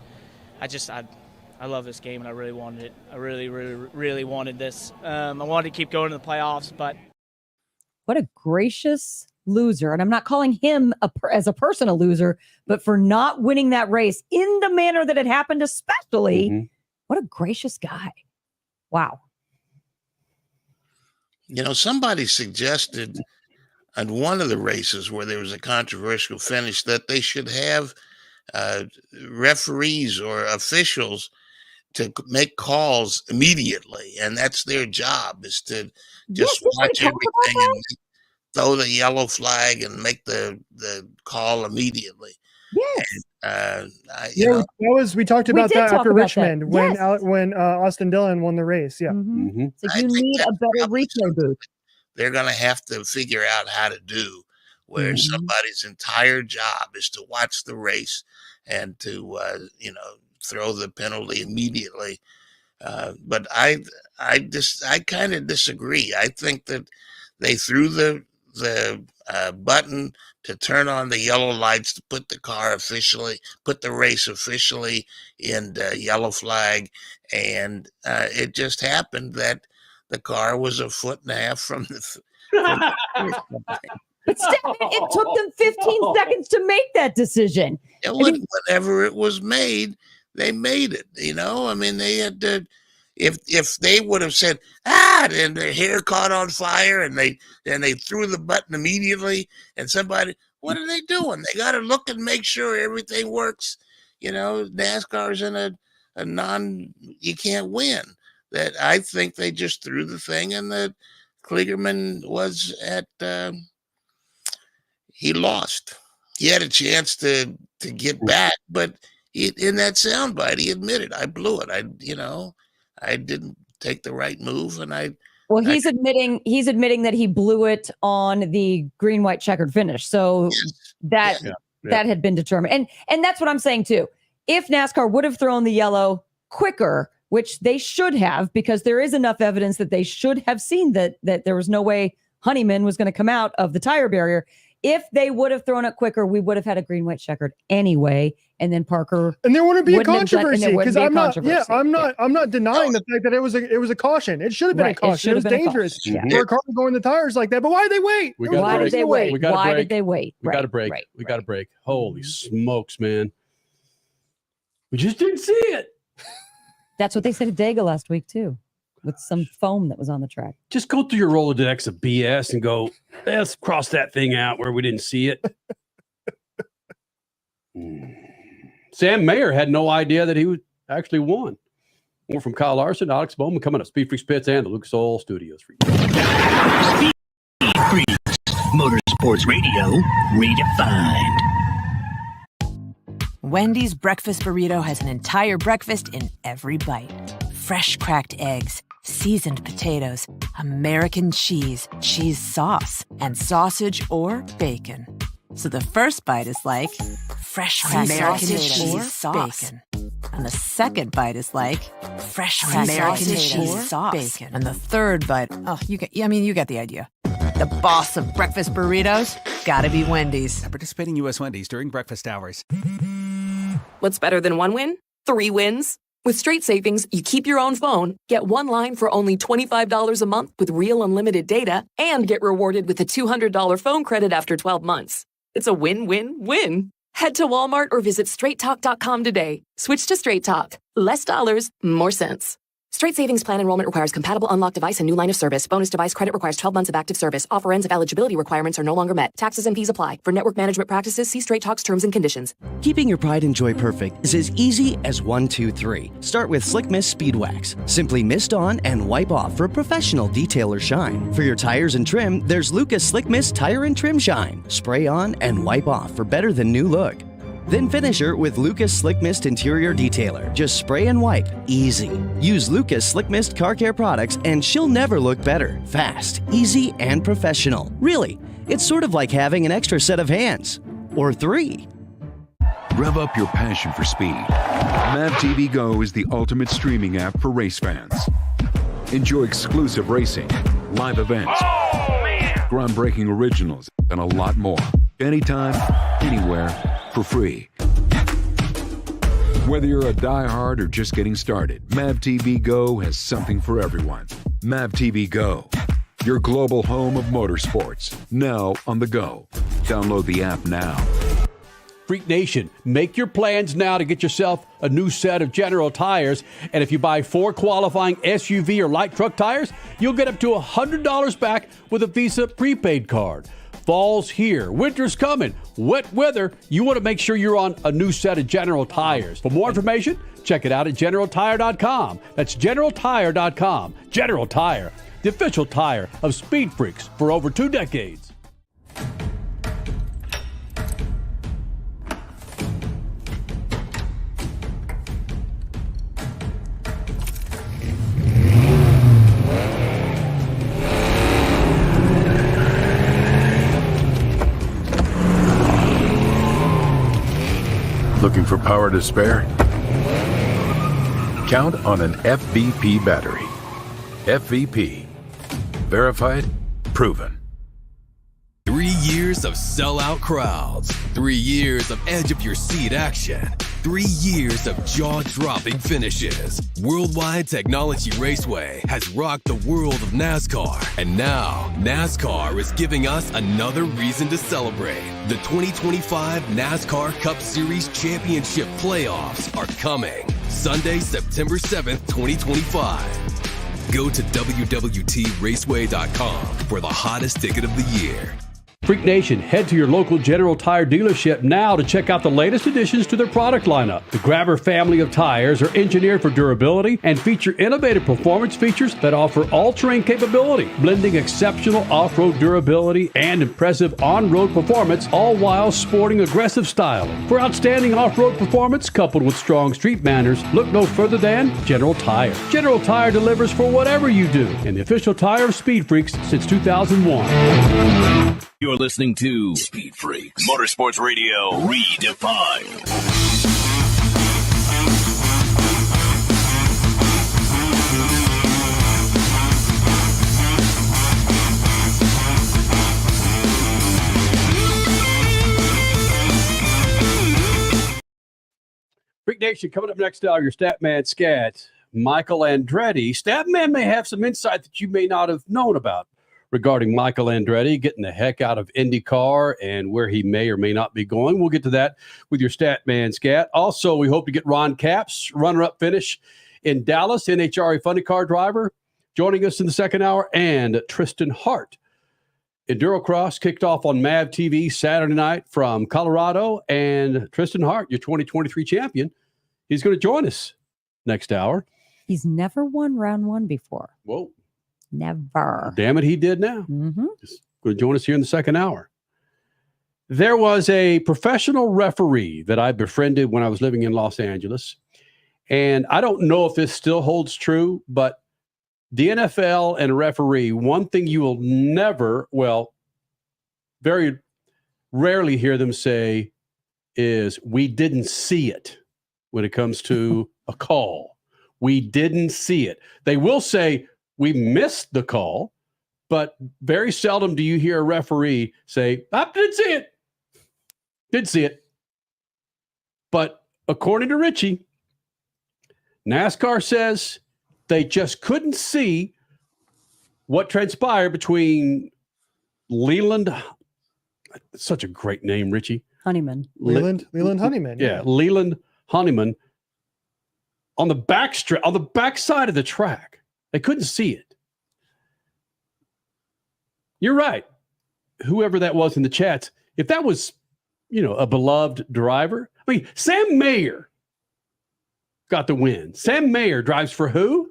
I love this game, and I really wanted it. I really, really, really wanted this. I wanted to keep going to the playoffs, but what a gracious loser. And I'm not calling him as a person a loser, but for not winning that race in the manner that it happened, especially, what a gracious guy. Wow. Somebody suggested on one of the races where there was a controversial finish that they should have referees or officials to make calls immediately. And that's their job, is to just watch everything and throw the yellow flag and make the call immediately. Yes. We talked about that after Richmond when Austin Dillon won the race. Yeah. Mm-hmm. So you need a better replay booth. They're going to have to figure out how to do where somebody's entire job is to watch the race and to throw the penalty immediately. But I kind of disagree. I think that they threw the button to turn on the yellow lights to put the race officially in yellow flag, and it just happened that the car was a foot and a half from the. But it took them 15 seconds to make that decision. Whenever it was made, they made it. I mean, they had to. If they would have said, then their hair caught on fire, and they threw the button immediately, and somebody, what are they doing? They got to look and make sure everything works. NASCAR's in a you can't win. That I think they just threw the thing, and the Kligerman was he lost. He had a chance to get back, but in that soundbite, he admitted, I blew it. I didn't take the right move, and he's admitting that he blew it on the green, white, checkered finish. So that had been determined. And that's what I'm saying too. If NASCAR would have thrown the yellow quicker, which they should have, because there is enough evidence that they should have seen that there was no way Honeyman was going to come out of the tire barrier. If they would have thrown it quicker, we would have had a green, white checkered anyway. And then ParKer, and there wouldn't be a wouldn't have done- and controversy there wouldn't because be a I'm controversy. not denying the fact that it was a caution. It should have been Right, a caution. It was should have been a dangerous caution. for a car to go in the tires like that. But why did they wait? Why did they wait? We got Why a break. did they wait? We got a break. We got a break. Holy smokes, man. We just didn't see it. That's what they said at Dega last week too, with some foam that was on the track. Just go through your Rolodex of BS and go, let's cross that thing out where we didn't see it. Sam Mayer had no idea that he actually won. More from Kyle Larson, Alex Bowman coming up. SpeedFreaks Pits and the Lucas Oil Studios for you. SpeedFreaks, Motorsports Radio, redefined. Wendy's breakfast burrito has an entire breakfast in every bite. Fresh cracked eggs, seasoned potatoes, American cheese, cheese sauce, and sausage or bacon. So the first bite is like fresh cracked American cheese sauce. Bacon. And the second bite is like fresh cracked American cheese sauce. Bacon. And the third bite, you get the idea. The boss of breakfast burritos, gotta be Wendy's. At participating U.S. Wendy's during breakfast hours. What's better than one win? 3 wins. With Straight Savings, you keep your own phone, get one line for only $25 a month with real unlimited data, and get rewarded with a $200 phone credit after 12 months. It's a win-win-win. Head to Walmart or visit straighttalk.com today. Switch to Straight Talk. Less dollars, more sense. Straight Savings Plan enrollment requires compatible unlocked device and new line of service. Bonus device credit requires 12 months of active service. Offer ends if eligibility requirements are no longer met. Taxes and fees apply. For network management practices, see Straight Talk's terms and conditions. Keeping your pride and joy perfect is as easy as 1, 2, 3. Start with Slick Mist Speed Wax. Simply mist on and wipe off for a professional detailer shine. For your tires and trim, there's Lucas Slick Mist Tire and Trim Shine. Spray on and wipe off for better than new look. Then finish her with Lucas Slick Mist Interior Detailer. Just spray and wipe. Easy. Use Lucas Slick Mist Car Care products and she'll never look better. Fast, easy, and professional. Really, it's sort of like having an extra set of hands. Or 3. Rev up your passion for speed. MAVTV Go is the ultimate streaming app for race fans. Enjoy exclusive racing, live events, groundbreaking originals, and a lot more. Anytime, anywhere, for free. Whether you're a diehard or just getting started, MAVTV Go has something for everyone. MAVTV Go, your global home of motorsports, now on the go. Download the app now. Freak Nation, make your plans now to get yourself a new set of General tires. And if you buy 4 qualifying SUV or light truck tires, you'll get up to $100 back with a Visa prepaid card. Fall's here. Winter's coming. Wet weather. You want to make sure you're on a new set of General tires. For more information, check it out at GeneralTire.com. That's GeneralTire.com. General Tire, the official tire of SpeedFreaks for over 2 decades. Looking for power to spare? Count on an FVP battery. FVP. Verified, proven. 3 years of sellout crowds. 3 years of edge-of-your-seat action. 3 years of jaw-dropping finishes. Worldwide Technology Raceway has rocked the world of NASCAR. And now, NASCAR is giving us another reason to celebrate. The 2025 NASCAR Cup Series Championship Playoffs are coming. Sunday, September 7th, 2025. Go to www.raceway.com for the hottest ticket of the year. Freak Nation, head to your local General Tire dealership now to check out the latest additions to their product lineup. The Grabber family of tires are engineered for durability and feature innovative performance features that offer all-terrain capability, blending exceptional off-road durability and impressive on-road performance, all while sporting aggressive styling. For outstanding off-road performance coupled with strong street manners, look no further than General Tire. General Tire delivers for whatever you do, and the official tire of Speed Freaks since 2001. You're listening to Speed Freaks, Motorsports Radio redefined. Freak Nation, coming up next hour, your Statman Scat, Michael Andretti. Statman may have some insight that you may not have known about regarding Michael Andretti getting the heck out of IndyCar and where he may or may not be going. We'll get to that with your Statman Scat. Also, we hope to get Ron Capps, runner-up finish in Dallas, NHRA Funny Car driver, joining us in the second hour, and Tristan Hart. EnduroCross kicked off on MAV TV Saturday night from Colorado, and Tristan Hart, your 2023 champion, he's going to join us next hour. He's never won round one before. Whoa. Never. Damn it, he did now. Mm-hmm. He's going to join us here in the second hour. There was a professional referee that I befriended when I was living in Los Angeles, and I don't know if this still holds true, but the NFL and a referee, one thing you will never, well, very rarely hear them say is, we didn't see it when it comes to a call. We didn't see it. They will say, we missed the call, but very seldom do you hear a referee say, I didn't see it. Did see it. But according to Richie, NASCAR says they just couldn't see what transpired between Leland. Such a great name, Richie. Honeyman. Leland Honeyman. Yeah, Leland Honeyman on the back side of the track. They couldn't see it. You're right. Whoever that was in the chats, if that was, a beloved driver. I mean, Sam Mayer got the win. Sam Mayer drives for who?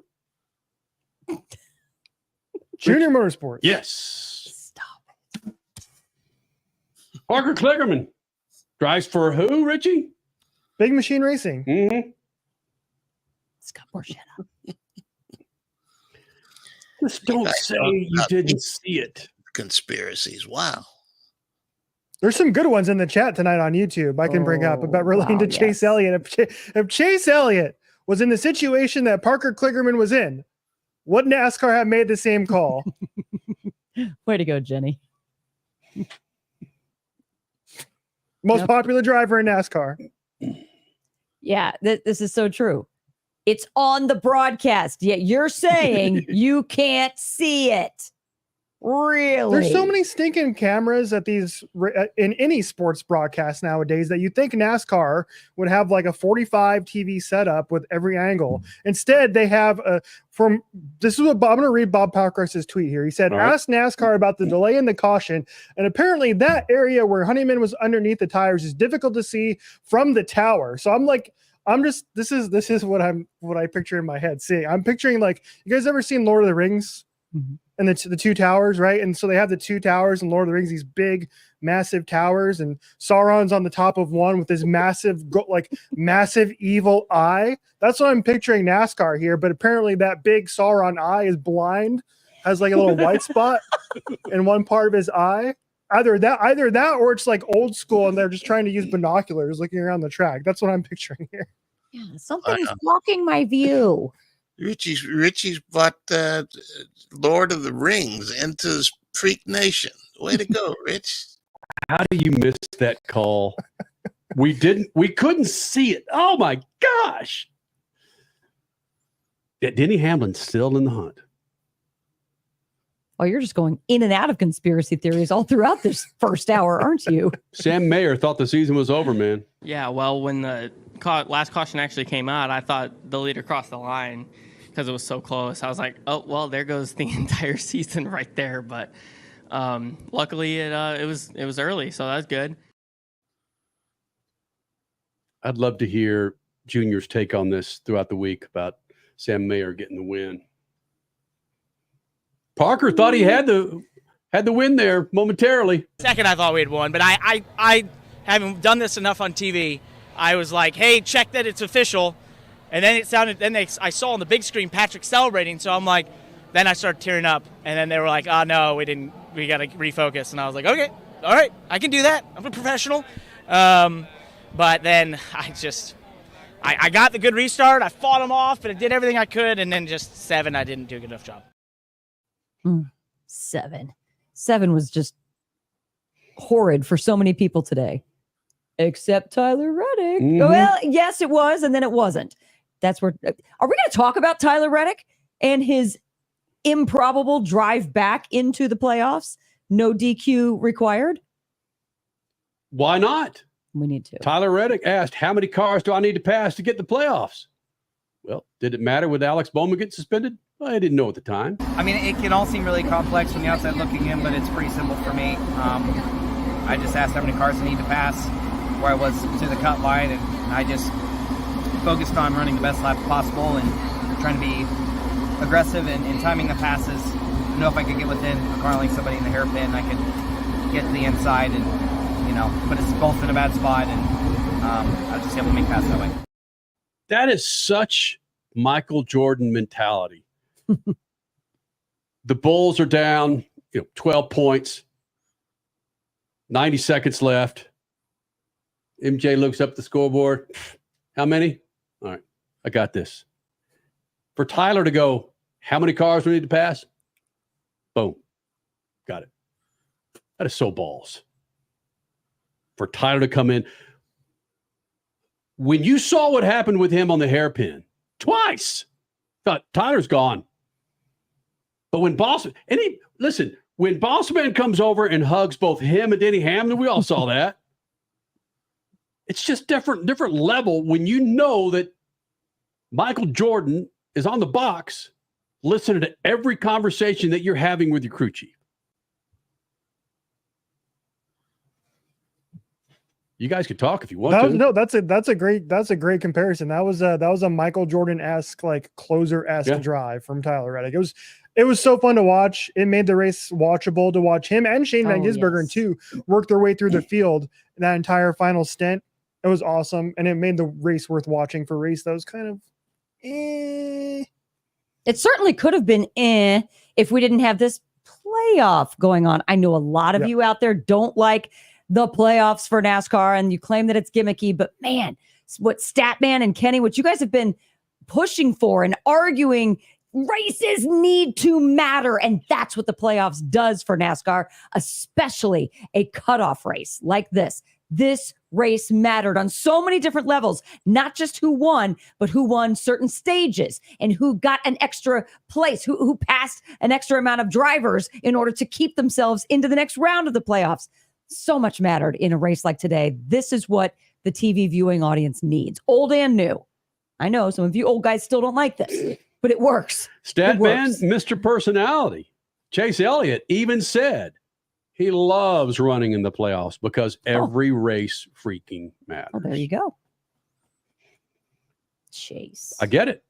Junior Motorsports. Yes. Stop. ParKer Kligerman drives for who, Richie? Big Machine Racing. Mm-hmm. Scott Borchetta. Just don't say you didn't see it. Conspiracies. Wow. There's some good ones in the chat tonight on YouTube I can bring up about relating to Chase Elliott. If Chase Elliott was in the situation that ParKer Kligerman was in, would NASCAR have made the same call? Way to go, Jenny. Most popular driver in NASCAR. Yeah, this is so true. It's on the broadcast, yet you're saying you can't see it. Really? There's so many stinking cameras at these in any sports broadcast nowadays that you think NASCAR would have like a 45 TV setup with every angle. Instead, they have I'm going to read Bob Palkrust's tweet here. He said, ask NASCAR about the delay in the caution. And apparently that area where Honeyman was underneath the tires is difficult to see from the tower. So this is what I picture in my head. See, I'm picturing, like, you guys ever seen Lord of the Rings? Mm-hmm. And the two towers, right? And so they have the two towers in Lord of the Rings, these big, massive towers, and Sauron's on the top of one with this massive evil eye. That's what I'm picturing NASCAR here. But apparently that big Sauron eye is blind, has like a little white spot in one part of his eye. Either that or it's like old school and they're just trying to use binoculars looking around the track. That's what I'm picturing here. Yeah, something's blocking my view. Richie's brought Lord of the Rings into his Freak Nation. Way to go, Rich. How do you miss that call? We couldn't see it. Oh my gosh. Yeah, Denny Hamlin's still in the hunt. Oh, you're just going in and out of conspiracy theories all throughout this first hour, aren't you? Sam Mayer thought the season was over, man. Yeah, well, when the last caution actually came out, I thought the leader crossed the line because it was so close. I was like, oh, well, there goes the entire season right there. But luckily it was early, so that's good. I'd love to hear Junior's take on this throughout the week about Sam Mayer getting the win. ParKer thought he had the win there momentarily. Second, I thought we had won, but I having done this enough on TV, I was like, hey, check that it's official. And then it sounded. I saw on the big screen Patrick celebrating, so I'm like, then I started tearing up, and then they were like, oh no, we didn't. We got to refocus, and I was like, okay, all right, I can do that. I'm a professional. But then I got the good restart. I fought him off, but I did everything I could, and then just 7, I didn't do a good enough job. 7 was just horrid for so many people today. except Tyler Reddick. Mhm. Well, yes, it was, and then it wasn't. That's where. Are we going to talk about Tyler Reddick and his improbable drive back into the playoffs? No DQ required. Why not? We need to. Tyler Reddick asked, how many cars do I need to pass to get the playoffs? Well, did it matter with Alex Bowman getting suspended? Well, I didn't know at the time. I mean, it can all seem really complex from the outside looking in, but it's pretty simple for me. I just asked how many cars I need to pass where I was to the cut line, and I just focused on running the best lap possible and trying to be aggressive in timing the passes. I know if I could get within a car length somebody in the hairpin, I could get to the inside and, put us both in a bad spot, and I was just able to make passes that way. That is such Michael Jordan mentality. The Bulls are down, 12 points, 90 seconds left. MJ looks up the scoreboard. How many? All right, I got this. For Tyler to go, how many cars we need to pass? Boom. Got it. That is so balls. For Tyler to come in. When you saw what happened with him on the hairpin, twice, thought Tyler's gone. But when when Bossman comes over and hugs both him and Denny Hamlin, we all saw that. It's just different level when you know that Michael Jordan is on the box listening to every conversation that you're having with your crew chief. You guys could talk if you want to. No, that's a great comparison. That was a Michael Jordan-esque, like closer-esque drive from Tyler Reddick. It was so fun to watch. It made the race watchable to watch him and Shane Van Gisbergen too work their way through the field in that entire final stint. It was awesome, and it made the race worth watching for a race that was kind of It certainly could have been if we didn't have this playoff going on. I know a lot of you out there don't like the playoffs for NASCAR, and you claim that it's gimmicky, but man, what Statman and Kenny, what you guys have been pushing for and arguing, races need to matter, and that's what the playoffs does for NASCAR, especially a cutoff race like this. This race mattered on so many different levels, not just who won, but who won certain stages and who got an extra place, who passed an extra amount of drivers in order to keep themselves into the next round of the playoffs. So much mattered in a race like today. This is what the TV viewing audience needs, old and new. I know some of you old guys still don't like this, but it works. Statman, Mr. Personality, Chase Elliott even said he loves running in the playoffs because every race freaking matters. Oh, there you go. Chase. I get it.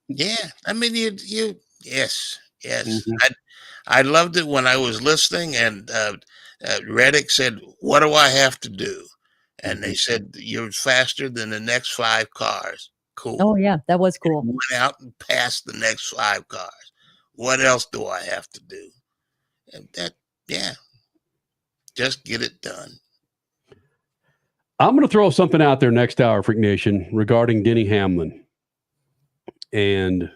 Yeah. I mean, yes. Mm-hmm. I loved it when I was listening, and Reddick said, "What do I have to do?" And they said, "You're faster than the next 5 cars." Cool. Oh, yeah, that was cool. And went out and passed the next 5 cars. What else do I have to do? And just get it done. I'm going to throw something out there next hour, Freak Nation, regarding Denny Hamlin. And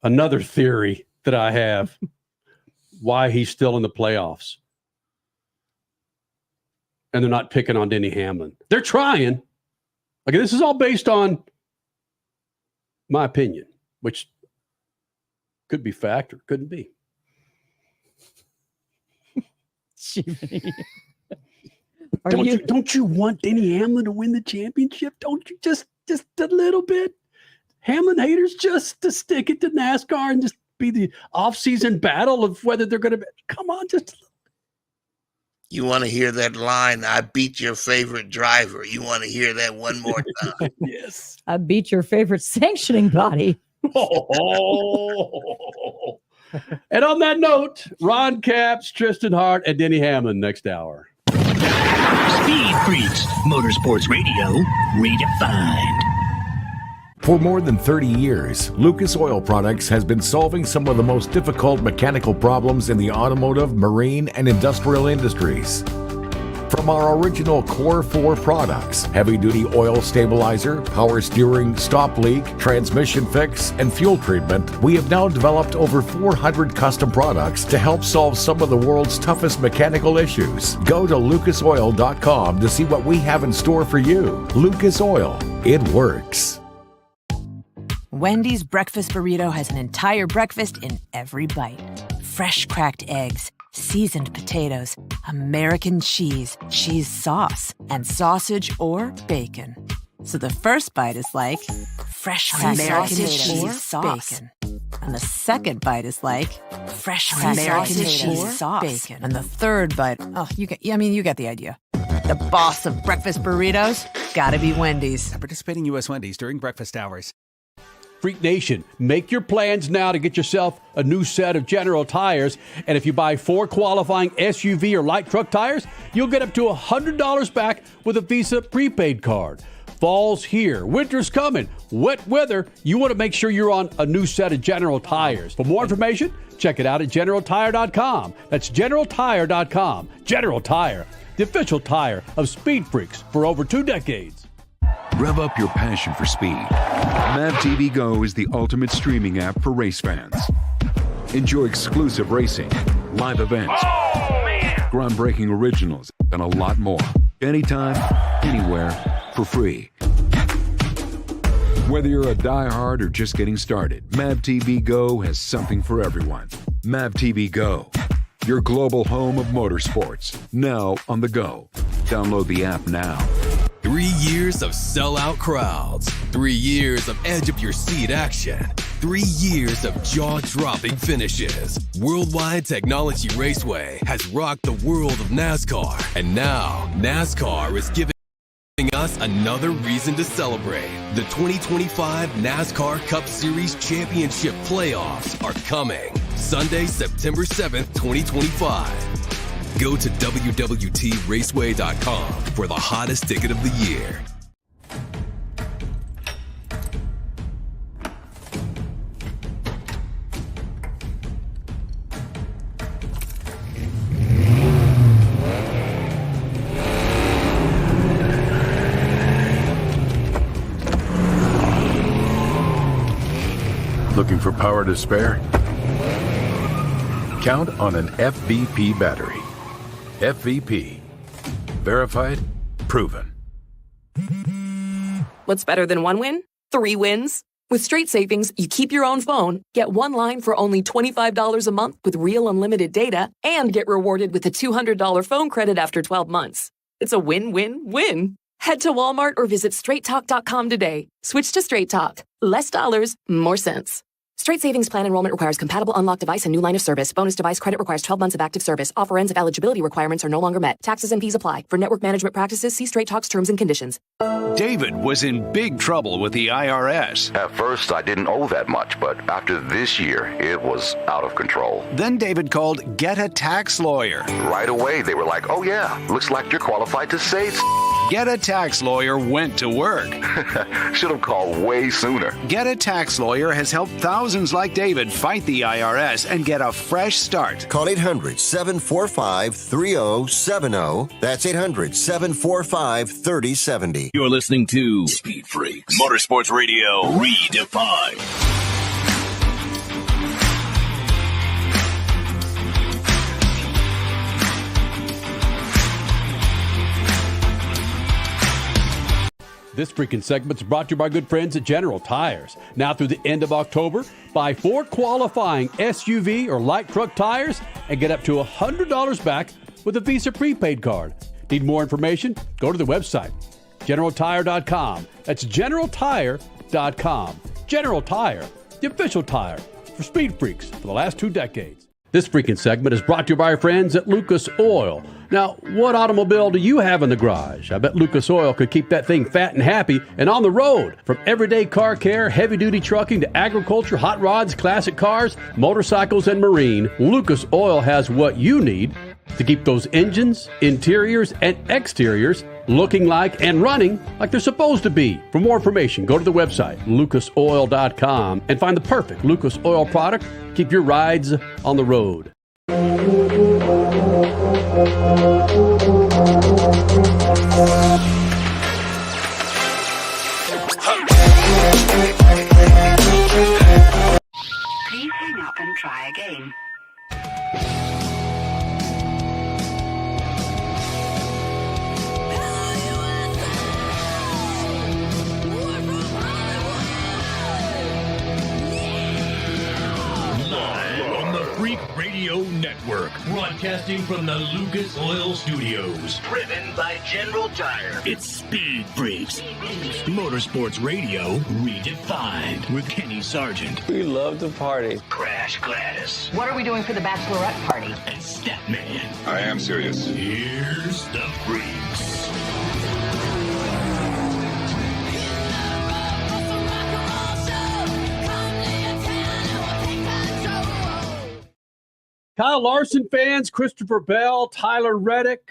another theory that I have, why he's still in the playoffs. And they're not picking on Denny Hamlin. They're trying. Okay, this is all based on my opinion, which could be fact or couldn't be. Don't you want Denny Hamlin to win the championship? Don't you just a little bit? Hamlin haters, just to stick it to NASCAR and just be the off-season battle of whether they're going to be. Come on, just. You want to hear that line, "I beat your favorite driver"? You want to hear that one more time? Yes. I beat your favorite sanctioning body. Oh. And on that note, Ron Capps, Tristan Hart, and Denny Hamlin next hour. SpeedFreaks, Motorsports Radio, redefined. For more than 30 years, Lucas Oil Products has been solving some of the most difficult mechanical problems in the automotive, marine, and industrial industries. From our original Core 4 products, heavy-duty oil stabilizer, power steering, stop leak, transmission fix, and fuel treatment, we have now developed over 400 custom products to help solve some of the world's toughest mechanical issues. Go to lucasoil.com to see what we have in store for you. Lucas Oil, it works. Wendy's breakfast burrito has an entire breakfast in every bite. Fresh cracked eggs, seasoned potatoes, American cheese, cheese sauce, and sausage or bacon. So the first bite is like fresh American cheese sauce. Bacon. And the second bite is like fresh American cheese sauce. Bacon. And the third bite, you get the idea. The boss of breakfast burritos, gotta be Wendy's. At participating U.S. Wendy's during breakfast hours. Freak Nation, make your plans now to get yourself a new set of General tires. And if you buy 4 qualifying SUV or light truck tires, you'll get up to $100 back with a Visa prepaid card. Fall's here. Winter's coming. Wet weather. You want to make sure you're on a new set of General tires. For more information, check it out at GeneralTire.com. That's GeneralTire.com. General Tire, the official tire of SpeedFreaks for over 2 decades. Rev up your passion for speed. MAVTV Go is the ultimate streaming app for race fans. Enjoy exclusive racing, live events, groundbreaking originals, and a lot more. Anytime, anywhere, for free. Whether you're a diehard or just getting started, MAVTV Go has something for everyone. MAVTV Go, your global home of motorsports, now on the go. Download the app now. 3 years of sellout crowds, 3 years of edge-of-your-seat action, 3 years of jaw-dropping finishes. Worldwide Technology Raceway has rocked the world of NASCAR, and now NASCAR is giving us another reason to celebrate. The 2025 NASCAR Cup Series Championship Playoffs are coming Sunday, September 7th, 2025. Go to www.raceway.com for the hottest ticket of the year. Looking for power to spare? Count on an FVP battery. FVP. Verified, proven. What's better than 1 win? 3 wins. With Straight Savings, you keep your own phone, get 1 line for only $25 a month with real unlimited data, and get rewarded with a $200 phone credit after 12 months. It's a win-win-win. Head to Walmart or visit straighttalk.com today. Switch to Straight Talk. Less dollars, more sense. Straight Savings Plan enrollment requires compatible unlocked device and new line of service. Bonus device credit requires 12 months of active service. Offer ends if eligibility requirements are no longer met. Taxes and fees apply. For network management practices, see Straight Talk's terms and conditions. David was in big trouble with the IRS. At first, I didn't owe that much, but after this year, it was out of control. Then David called Get a Tax Lawyer. Right away, they were like, oh yeah, looks like you're qualified to say Get a Tax Lawyer went to work. Should have called way sooner. Get a Tax Lawyer has helped thousands like David fight the IRS and get a fresh start. Call 800-745-3070. That's 800-745-3070. You're listening to Speed Freaks Motorsports Radio Redefined. This freaking segment is brought to you by good friends at General Tires. Now through the end of October, buy 4 qualifying SUV or light truck tires and get up to $100 back with a Visa prepaid card. Need more information? Go to the website, GeneralTire.com. That's GeneralTire.com. General Tire, the official tire for Speed Freaks for the last 2 decades. This freaking segment is brought to you by our friends at Lucas Oil. Now, what automobile do you have in the garage? I bet Lucas Oil could keep that thing fat and happy and on the road. From everyday car care, heavy-duty trucking to agriculture, hot rods, classic cars, motorcycles, and marine, Lucas Oil has what you need to keep those engines, interiors, and exteriors looking like and running like they're supposed to be. For more information, go to the website, lucasoil.com, and find the perfect Lucas Oil product. Keep your rides on the road. try again. Freak Radio Network, broadcasting from the Lucas Oil Studios. Driven by General Tire. It's Speed Freaks. Motorsports Radio redefined with Kenny Sargent. We love to party. Crash Gladys. What are we doing for the bachelorette party? And Statman. I am serious. Here's the Freaks. Kyle Larson fans, Christopher Bell, Tyler Reddick,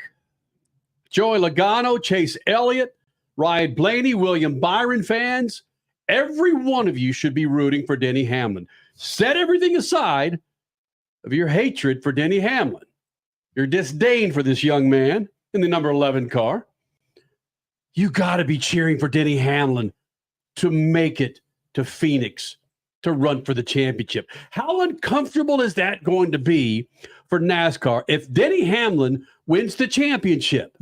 Joey Logano, Chase Elliott, Ryan Blaney, William Byron fans, every one of you should be rooting for Denny Hamlin. Set everything aside of your hatred for Denny Hamlin, your disdain for this young man in the number 11 car. You got to be cheering for Denny Hamlin to make it to Phoenix, to run for the championship. How uncomfortable is that going to be for NASCAR if Denny Hamlin wins the championship?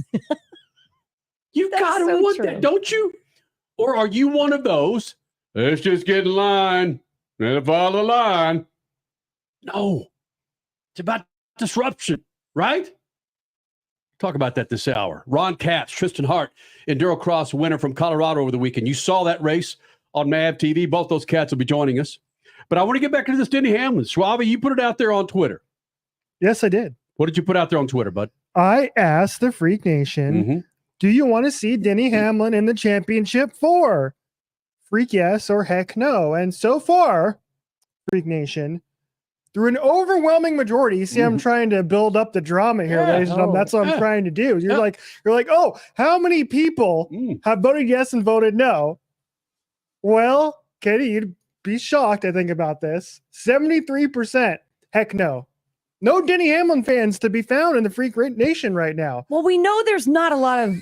You got to want that, don't you? Or are you one of those, let's just get in line, let it follow the line? No. It's about disruption, right? Talk about that this hour. Ron Katz, Tristan Hart, EnduroCross winner from Colorado over the weekend. You saw that race on MAV TV. Both those cats will be joining us. But I want to get back into this Denny Hamlin. Schwabe, you put it out there on Twitter. Yes, I did. What did you put out there on Twitter, bud? I asked the Freak Nation, do you want to see Denny Hamlin in the championship 4? Freak yes or heck no. And so far, Freak Nation, through an overwhelming majority, see, I'm trying to build up the drama here, ladies and gentlemen. That's what I'm trying to do. You're like, oh, how many people have voted yes and voted no? Well, Katie, you'd be shocked, I think, about this. 73% heck no. No Denny Hamlin fans to be found in the Freak Nation right now. Well, we know there's not a lot of,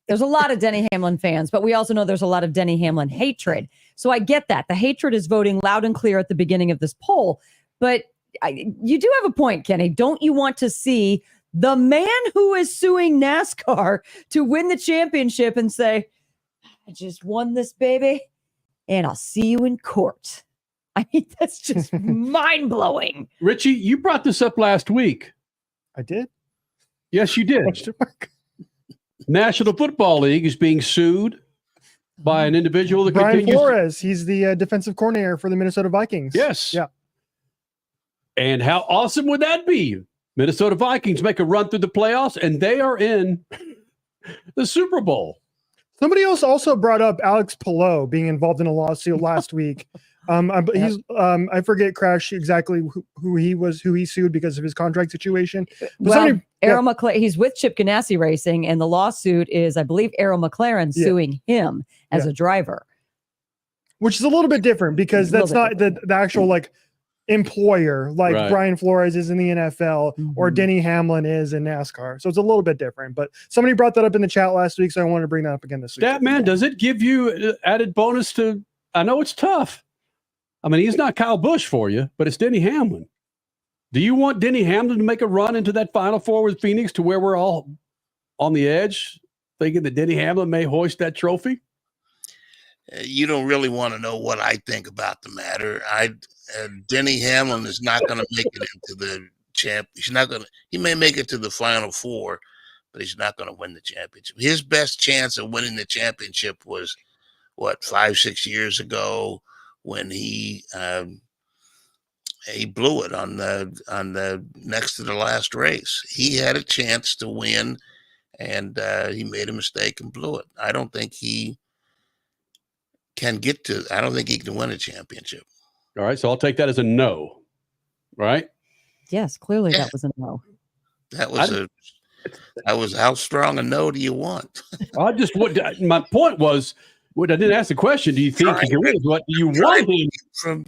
there's a lot of Denny Hamlin fans, but we also know there's a lot of Denny Hamlin hatred. So I get that. The hatred is voting loud and clear at the beginning of this poll. But you do have a point, Kenny. Don't you want to see the man who is suing NASCAR to win the championship and say, I just won this, baby, and I'll see you in court? I mean, that's just mind-blowing. Richie, you brought this up last week. I did? Yes, you did. National Football League is being sued by an individual that Brian continues. Flores, he's the defensive coordinator for the Minnesota Vikings. Yes. Yeah. And how awesome would that be? Minnesota Vikings make a run through the playoffs, and they are in the Super Bowl. Somebody else also brought up Alex Palou being involved in a lawsuit last week. I forget, Crash, exactly who he sued because of his contract situation. But he's with Chip Ganassi Racing, and the lawsuit is, I believe, Arrow McLaren suing him as a driver. Which is a little bit different because that's not the actual employer like Brian Flores is in the NFL or Denny Hamlin is in NASCAR. So it's a little bit different. But somebody brought that up in the chat last week, so I wanted to bring that up again this week. Statman, does it give you added bonus to? I know it's tough. I mean, he's not Kyle Busch for you, but it's Denny Hamlin. Do you want Denny Hamlin to make a run into that Final Four with Phoenix to where we're all on the edge, thinking that Denny Hamlin may hoist that trophy? You don't really want to know what I think about the matter. Denny Hamlin is not going to make it into the champ. He may make it to the Final Four, but he's not going to win the championship. His best chance of winning the championship was 5-6 years ago when he blew it on the next to the last race. He had a chance to win, and he made a mistake and blew it. I don't think he can win a championship. All right, so I'll take that as a no, right? Yes, clearly that was a no. That was how strong a no do you want? My point was, I didn't ask the question. Do you think he can win? What do you want him?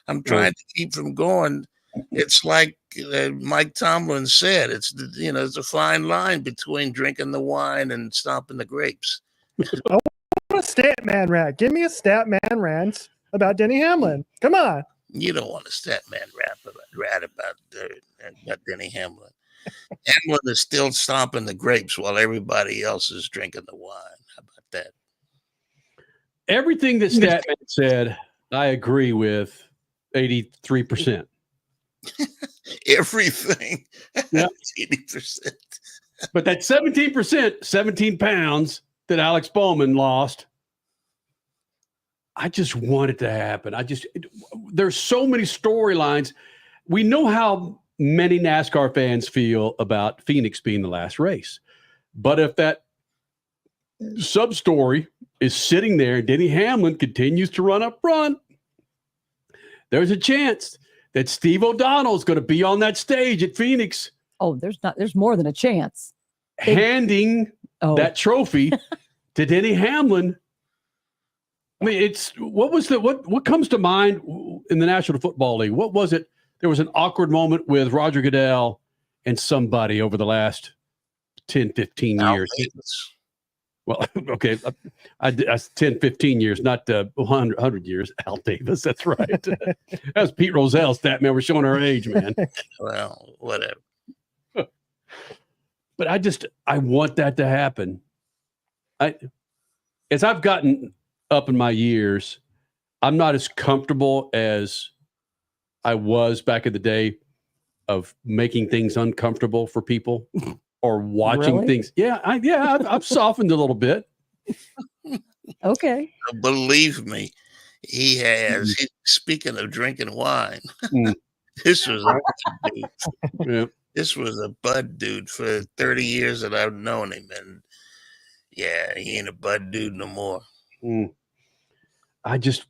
I'm trying to keep from going. It's like Mike Tomlin said. It's a fine line between drinking the wine and stomping the grapes. I want a Statman rant. Give me a Statman rant about Denny Hamlin. Come on. You don't want to Statman rat about Denny Hamlin. Hamlin is still stomping the grapes while everybody else is drinking the wine. How about that? Everything that Statman said, I agree with 83%. Everything. Yep. 80%. But that 17%, 17 pounds that Alex Bowman lost, I just want it to happen. There's so many storylines. We know how many NASCAR fans feel about Phoenix being the last race. But if that sub-story is sitting there and Denny Hamlin continues to run up front, there's a chance that Steve O'Donnell is going to be on that stage at Phoenix. Oh, there's more than a chance. Handing that trophy to Denny Hamlin. I mean, what comes to mind in the National Football League? What was it? There was an awkward moment with Roger Goodell and somebody over the last 10, 15 years. Well, okay, 10, 15 years, not 100 years. Al Davis, that's right. That was Pete Rozelle, stat man. We're showing our age, man. Well, whatever. But I want that to happen. As I've gotten up in my years, I'm not as comfortable as I was back in the day of making things uncomfortable for people or watching things. Yeah, I've softened a little bit. Okay. Believe me, he has. Speaking of drinking wine, this was this was a Bud dude for 30 years that I've known him, and yeah, he ain't a Bud dude no more. I just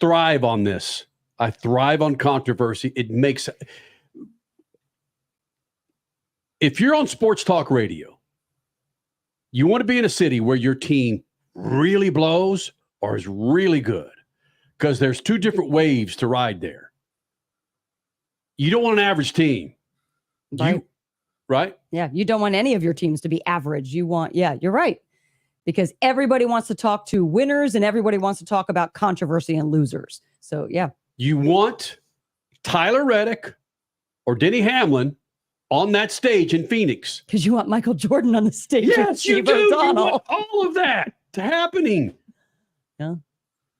thrive on this. I thrive on controversy. If you're on sports talk radio, you want to be in a city where your team really blows or is really good, because there's two different waves to ride there. You don't want an average team. Right. Right? Yeah. You don't want any of your teams to be average. You want, you're right. Because everybody wants to talk to winners and everybody wants to talk about controversy and losers. So, yeah. You want Tyler Reddick or Denny Hamlin on that stage in Phoenix. Because you want Michael Jordan on the stage. Yes, you do. You want all of that to happening. Yeah.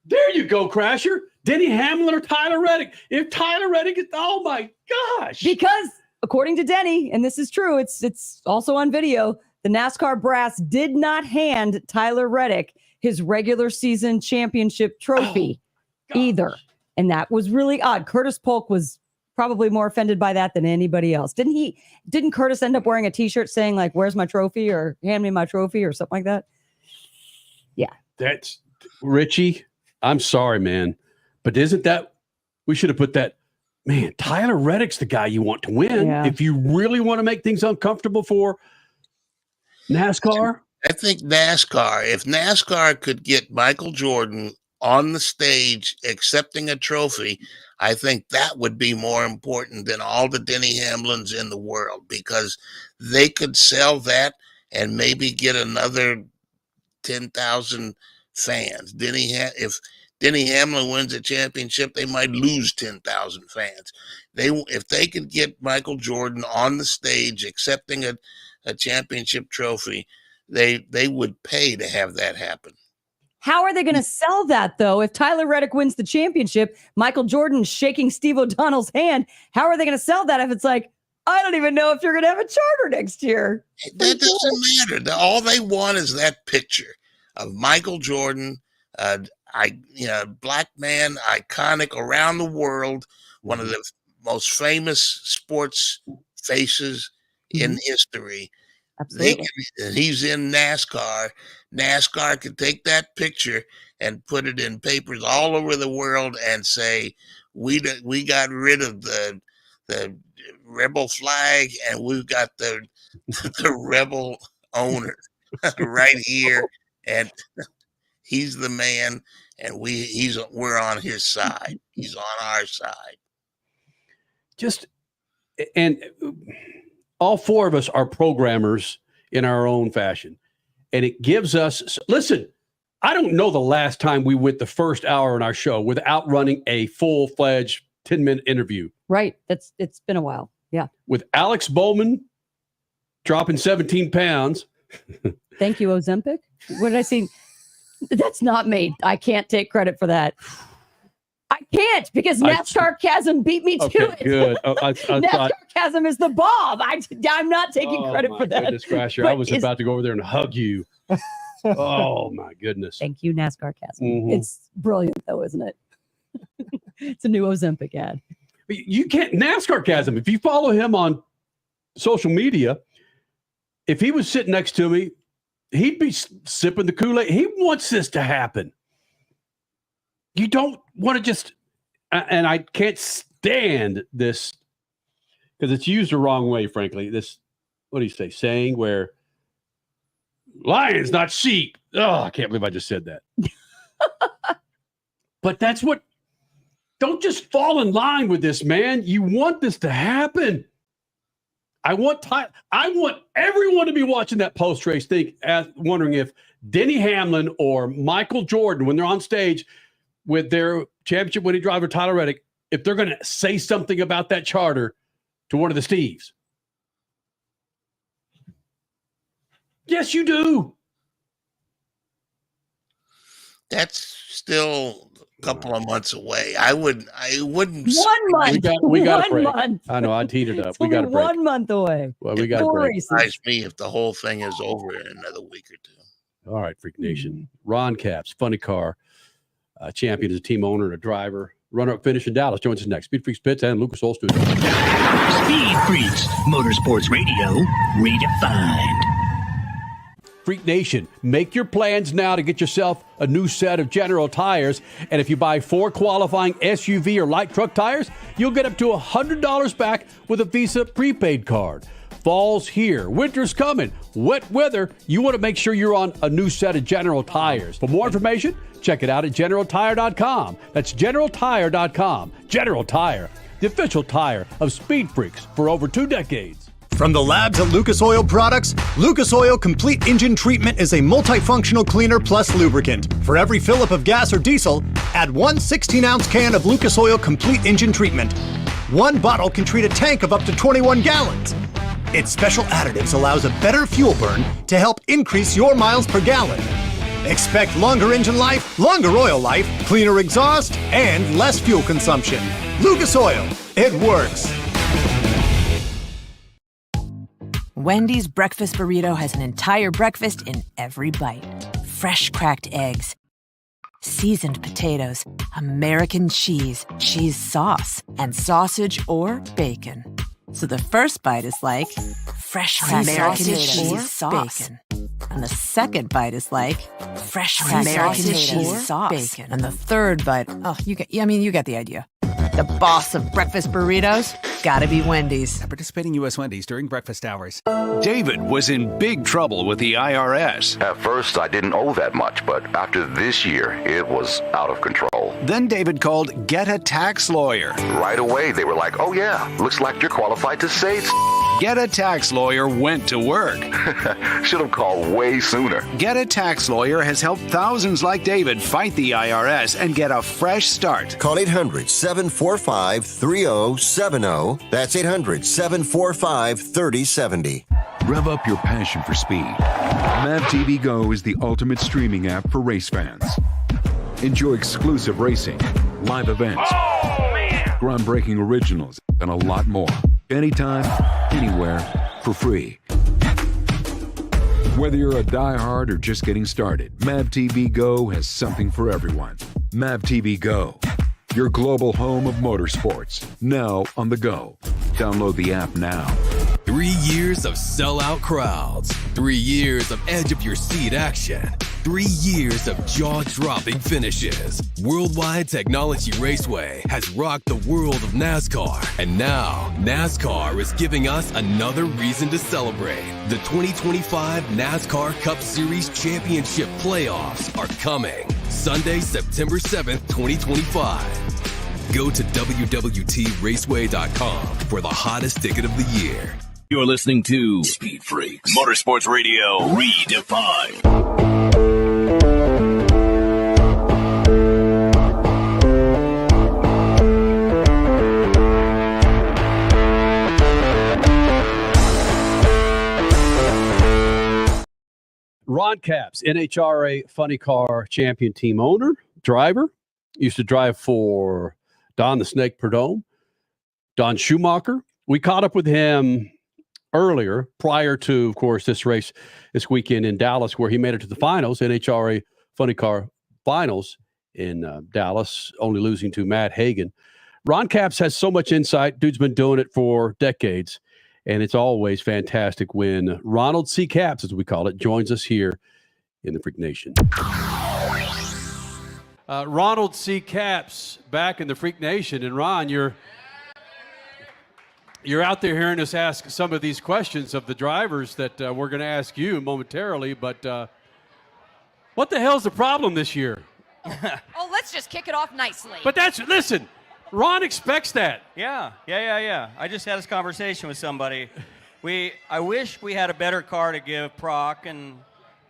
There you go, Crasher. Denny Hamlin or Tyler Reddick. If Tyler Reddick is, oh my gosh. Because according to Denny, and this is true, it's also on video, the NASCAR brass did not hand Tyler Reddick his regular season championship trophy either. And that was really odd. Curtis Polk was probably more offended by that than anybody else. Didn't Curtis end up wearing a t-shirt saying like, where's my trophy, or hand me my trophy, or something like that? Yeah. That's Richie. I'm sorry, man. But isn't that, we should have put that, man, Tyler Reddick's the guy you want to win. Yeah. If you really want to make things uncomfortable for NASCAR. I think NASCAR, if NASCAR could get Michael Jordan on the stage accepting a trophy, I think that would be more important than all the Denny Hamlins in the world, because they could sell that and maybe get another 10,000 fans. If Denny Hamlin wins a championship, they might lose 10,000 fans. If they could get Michael Jordan on the stage accepting a championship trophy, they would pay to have that happen. How are they going to sell that, though? If Tyler Reddick wins the championship, Michael Jordan shaking Steve O'Donnell's hand, how are they going to sell that if it's like, I don't even know if you're going to have a charter next year? That doesn't matter. All they want is that picture of Michael Jordan, black man, iconic around the world, one of the most famous sports faces in history. Absolutely. He's in NASCAR. NASCAR could take that picture and put it in papers all over the world and say, we got rid of the rebel flag and we've got the rebel owner right here, and he's the man, and we're on his side. He's on our side. And all four of us are programmers in our own fashion. And it gives us, listen, I don't know the last time we went the first hour in our show without running a full-fledged 10-minute interview. Right. It's been a while. Yeah. With Alex Bowman dropping 17 pounds. Thank you, Ozempic. What did I see? That's not me. I can't take credit for that. I can't because NASCAR Chasm beat me to it. Good. NASCAR Chasm is the bomb. I'm not taking credit for that. Goodness, Crasher. I was about to go over there and hug you. Oh my goodness. Thank you, NASCAR Chasm. Mm-hmm. It's brilliant though, isn't it? It's a new Ozempic ad. You can't NASCAR Chasm. If you follow him on social media, if he was sitting next to me, he'd be sipping the Kool-Aid. He wants this to happen. You don't want to just, and I can't stand this because it's used the wrong way, frankly. This, what do you say, saying where lions, not sheep. Oh, I can't believe I just said that. But that's what, don't just fall in line with this, man. You want this to happen. I want everyone to be watching that post-race thing, wondering if Denny Hamlin or Michael Jordan, when they're on stage with their championship winning driver, Tyler Reddick, if they're going to say something about that charter to one of the Steves. Yes, you do. That's still a couple of months away. I wouldn't. 1 month. We got a break. 1 month. I know. I teed it up. It's We got a break. 1 month away. Well, we got a break. It surprise me if the whole thing is over in another week or two. All right, Freak Nation. Ron Capps, Funny Car, champion as a team owner and a driver. Runner-up finish in Dallas. Joins us next. Speed Freaks Pits and Lucas Oil Studio. Speed Freaks, Motorsports Radio, redefined. Freak Nation, make your plans now to get yourself a new set of General tires. And if you buy 4 qualifying SUV or light truck tires, you'll get up to $100 back with a Visa prepaid card. Fall's here. Winter's coming. Wet weather. You want to make sure you're on a new set of General tires. For more information, check it out at GeneralTire.com. That's GeneralTire.com. General Tire, the official tire of Speed Freaks for over 2 decades. From the labs at Lucas Oil Products, Lucas Oil Complete Engine Treatment is a multifunctional cleaner plus lubricant. For every fill-up of gas or diesel, add 1 16-ounce can of Lucas Oil Complete Engine Treatment. 1 bottle can treat a tank of up to 21 gallons. Its special additives allows a better fuel burn to help increase your miles per gallon. Expect longer engine life, longer oil life, cleaner exhaust, and less fuel consumption. Lucas Oil, it works. Wendy's breakfast burrito has an entire breakfast in every bite. Fresh cracked eggs, seasoned potatoes, American cheese, cheese sauce, and sausage or bacon. So the first bite is like fresh cracked American cheese sauce. Bacon. And the second bite is like fresh American cheese sauce. Bacon. And the third bite, you get the idea. The boss of breakfast burritos, gotta be Wendy's. At participating U.S. Wendy's during breakfast hours. David was in big trouble with the IRS. At first, I didn't owe that much, but after this year, it was out of control. Then David called Get a Tax Lawyer. Right away, they were like, oh yeah, looks like you're qualified to say it's... Get a Tax Lawyer went to work. Should have called way sooner. Get a Tax Lawyer has helped thousands like David fight the IRS and get a fresh start. Call 800-745-3070. That's 800-745-3070. Rev up your passion for speed. Mav TV Go is the ultimate streaming app for race fans. Enjoy exclusive racing, live events, groundbreaking originals, and a lot more. Anytime, anywhere, for free. Whether you're a diehard or just getting started, Mav TV Go has something for everyone. Mav TV Go, your global home of motorsports, now on the go. Download the app now. 3 years of sellout crowds. 3 years of edge-of-your-seat action. 3 years of jaw-dropping finishes. Worldwide Technology Raceway has rocked the world of NASCAR. And now, NASCAR is giving us another reason to celebrate. The 2025 NASCAR Cup Series Championship Playoffs are coming. Sunday, September 7th, 2025. Go to www.raceway.com for the hottest ticket of the year. You're listening to Speed Freaks, Motorsports Radio, redefined. Ron Capps, NHRA Funny Car Champion Team owner, driver. Used to drive for Don the Snake Perdome, Don Schumacher. We caught up with him earlier, prior to, of course, this race this weekend in Dallas, where he made it to the finals, NHRA Funny Car Finals in Dallas, only losing to Matt Hagan. Ron Capps has so much insight. Dude's been doing it for decades, and it's always fantastic when Ronald C. Capps, as we call it, joins us here in the Freak Nation. Ronald C. Capps back in the Freak Nation. And Ron, you're out there hearing us ask some of these questions of the drivers that we're going to ask you momentarily. But what the hell's the problem this year? Oh, let's just kick it off nicely. But listen, Ron expects that. Yeah. I just had this conversation with somebody. I wish we had a better car to give Proc and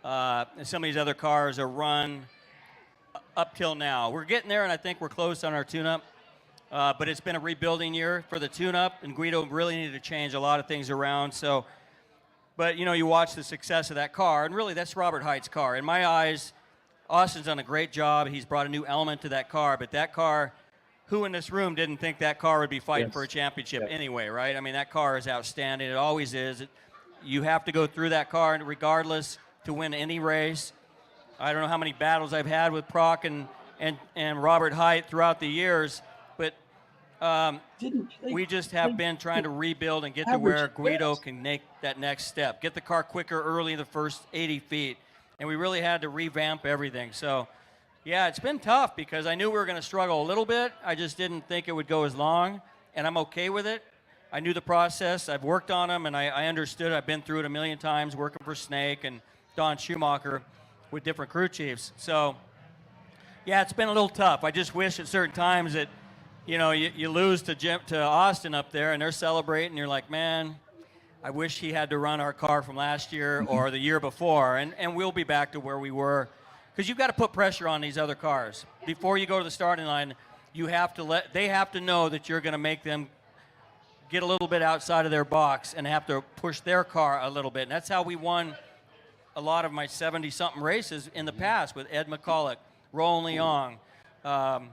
some of these other cars a run up till now. We're getting there, and I think we're close on our tune-up. But it's been a rebuilding year for the tune-up, and Guido really needed to change a lot of things around. So, but you watch the success of that car, and really that's Robert Height's car. In my eyes, Austin's done a great job. He's brought a new element to that car, but that car, who in this room didn't think that car would be fighting for a championship anyway, right? I mean, that car is outstanding. It always is. You have to go through that car regardless to win any race. I don't know how many battles I've had with Proc and Robert Height throughout the years, but we just have been trying to rebuild and get to where Guido can make that next step. Get the car quicker early in the first 80 feet. And we really had to revamp everything. So, yeah, it's been tough because I knew we were going to struggle a little bit. I just didn't think it would go as long, and I'm okay with it. I knew the process. I've worked on them, and I understood. I've been through it a million times working for Snake and Don Schumacher with different crew chiefs. So, yeah, it's been a little tough. I just wish at certain times that, you lose to Austin up there, and they're celebrating, and you're like, man, I wish he had to run our car from last year or the year before, and we'll be back to where we were. Because you've got to put pressure on these other cars. Before you go to the starting line, they have to know that you're going to make them get a little bit outside of their box and have to push their car a little bit. And that's how we won a lot of my 70-something races in the past with Ed McCulloch, Roland Leong,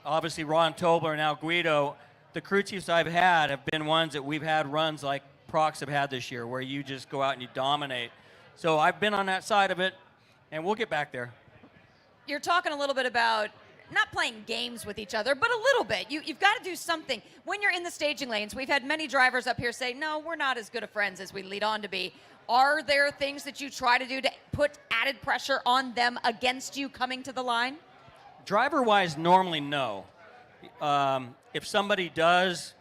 obviously Ron Tobler, now Guido. The crew chiefs I've had have been ones that we've had runs like Procs have had this year, where you just go out and you dominate. So I've been on that side of it, and we'll get back there. You're talking a little bit about not playing games with each other, but a little bit. You've got to do something. When you're in the staging lanes, we've had many drivers up here say, no, we're not as good of friends as we lead on to be. Are there things that you try to do to put added pressure on them against you coming to the line? Driver-wise, normally no. If somebody does,